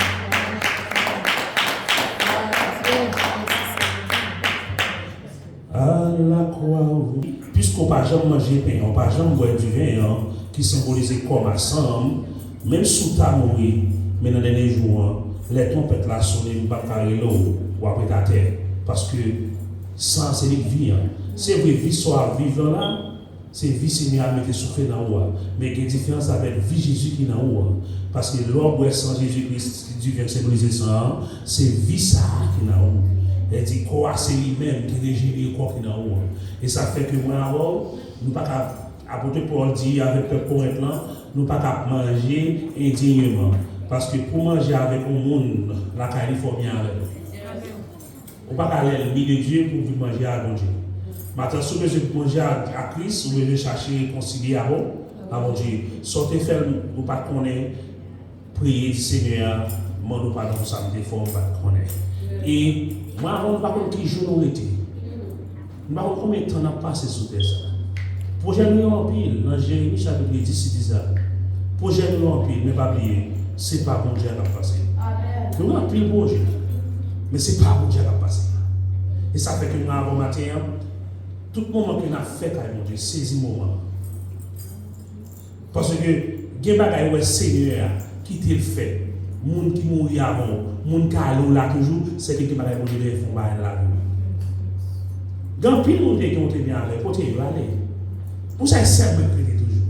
À la croix, puisqu'on ne peut pas jamais manger pain, on ne peut pas jamais boire du vin qui symbolise comme ensemble, même sous ta mourir, mais dans les derniers jours, les trompettes là sont les batailles l'eau ou après ta terre. Parce que sans c'est une vie. C'est vrai, vie soit vivre là, c'est vie c'est à mettre souffler dans l'eau. Mais il y a une différence avec vie Jésus qui est dans l'eau. Parce que l'eau sans Jésus-Christ, Dieu vient symboliser ça, c'est vie ça qui est dans l'eau. Elle dit quoi c'est lui-même qui régit le corps qui est dans l'eau. Et ça fait que moi avant, nous ne pouvons pas apporter pour dire avec le correct là, nous ne pouvons pas manger indignement. Parce que pour manger avec un monde, la Californie avec nous. On ne peut pas aller à l'ennemi de Dieu pour manger à Dieu. Maintenant, si vous voulez manger à Christ, vous voulez chercher concilier avant Dieu. Sortez faire, vous ne pas connaître, prier du Seigneur, demandez pardon pour ça, vous ne pas connaître. Et moi, avant, je ne sais pas qui jour nous était. Je ne sais pas combien de temps on a passé sur terre. Projet nous en pile, dans Jérémie chapitre 10, il dit ça. Projet nous en pile, mais pas oublier, ce n'est pas bon Dieu qui a passé. Nous avons pile projet. Mais ce n'est pas bon Dieu qui a passé. Et ça fait que nous avons matin, tout le moment que nous avons fait, mon Dieu, saisi le moment. Parce que, il y a des choses que le Seigneur qui t'a fait, les gens qui mourent avant, les gens qui sont là toujours, c'est que les gens qui font dans la vie. Dans pile monde qui ont été bien avec, pour te aller. Pour ça, c'est ça que je toujours.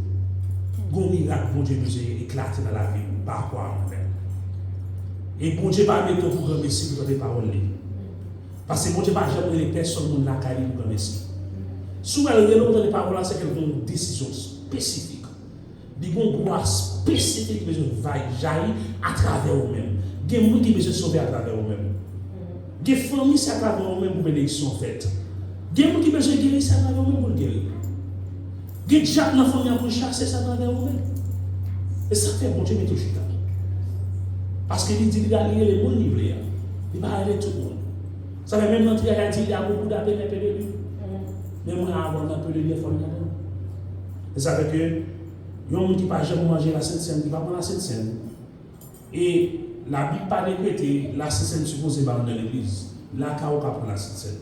Gon miracle, bon Dieu nous a éclaté dans la vie, par quoi on fait. Et bon Dieu pas mettre pour grand messie pour des paroles. Parce que bon Dieu pas jamais les personnes dans la carrière pour grand messie. Souvent le nom des paroles c'est une décision spécifique. Des bons droits spécifiques qui besoin jaillir à travers eux-mêmes. Des gens qui besoin sauver à travers eux-mêmes. Des familles c'est à travers eux-mêmes pour bénédiction faite. Des gens qui besoin guérir c'est à travers eux-mêmes pour guérir. Des gens dans la famille pour chasser ça à travers eux-mêmes. Et ça fait bon Dieu met toujours là. Parce qu'il dit qu'il a lié les bons livrés. Il va aller tout le monde. Ça fait même notre Haïti, il y a beaucoup d'appels de lui. Mais moi, avant un peu de lui, il faut le dire. Et ça fait que, il y a un monde qui ne va jamais manger la Sainte Seine, qui va prendre la Sainte Seine. Et la Bible pas décrété, la Sainte Seine supposée dans l'église. La cao va prendre la Sainte Seine.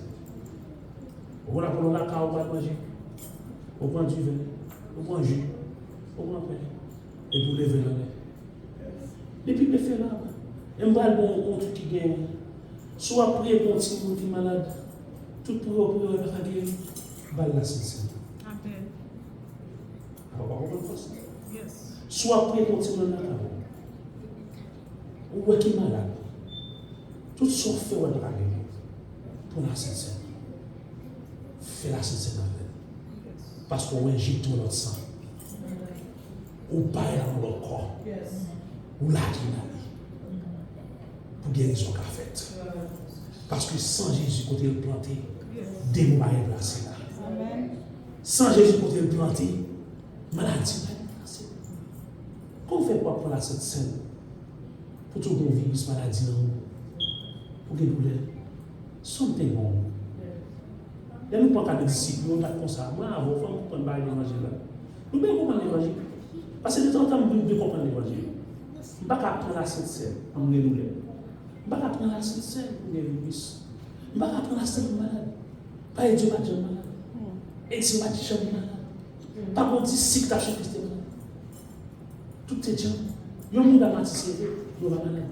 Vous voulez prendre la cao va manger. Vous prenez du vin, vous prenez jus, vous prenez pain. Et vous levez la main. Et puis, le fait là, il y a un bon truc qui gagne. Soit prier pour un petit monde qui est malade, tout pour eux, avec la guerre, balle la Sainte. Amen. Alors, pas comprendre ça. Soit prier pour un petit monde là, ou qui est malade. Tout ce qu'on fait, on va la guerre. Pour la Sainte. Fais la Sainte avec. Parce qu'on injecte dans notre sang. Ou pas dans notre corps. Ou là qui n'a pour guérison qu'a faite. Parce que sans Jésus, côté le planté, démon va être placé là. Sans Jésus, côté le planté, maladie va être placée. Comment on fait pour prendre cette scène? Pour tout le virus, maladie, pour que douleur. Something wrong. Il y a nous pas de disciples, on a comme ça. Moi, avant, il faut comprendre l'évangile là. Nous devons comprendre l'évangile. Parce que de temps en temps, nous devons comprendre l'évangile. Je ne vais pas prendre la Sainte Seine pour me douleur. Je ne vais pas prendre la Sainte Seine pour me virus. Je ne vais pas prendre la Sainte malade. Pas Dieu pas Dieu malade. Et Dieu pas Dieu malade. Pas qu'on dit si tu as chanté malade. Tout est Dieu. Il y a un monde à matissé, il y a malade.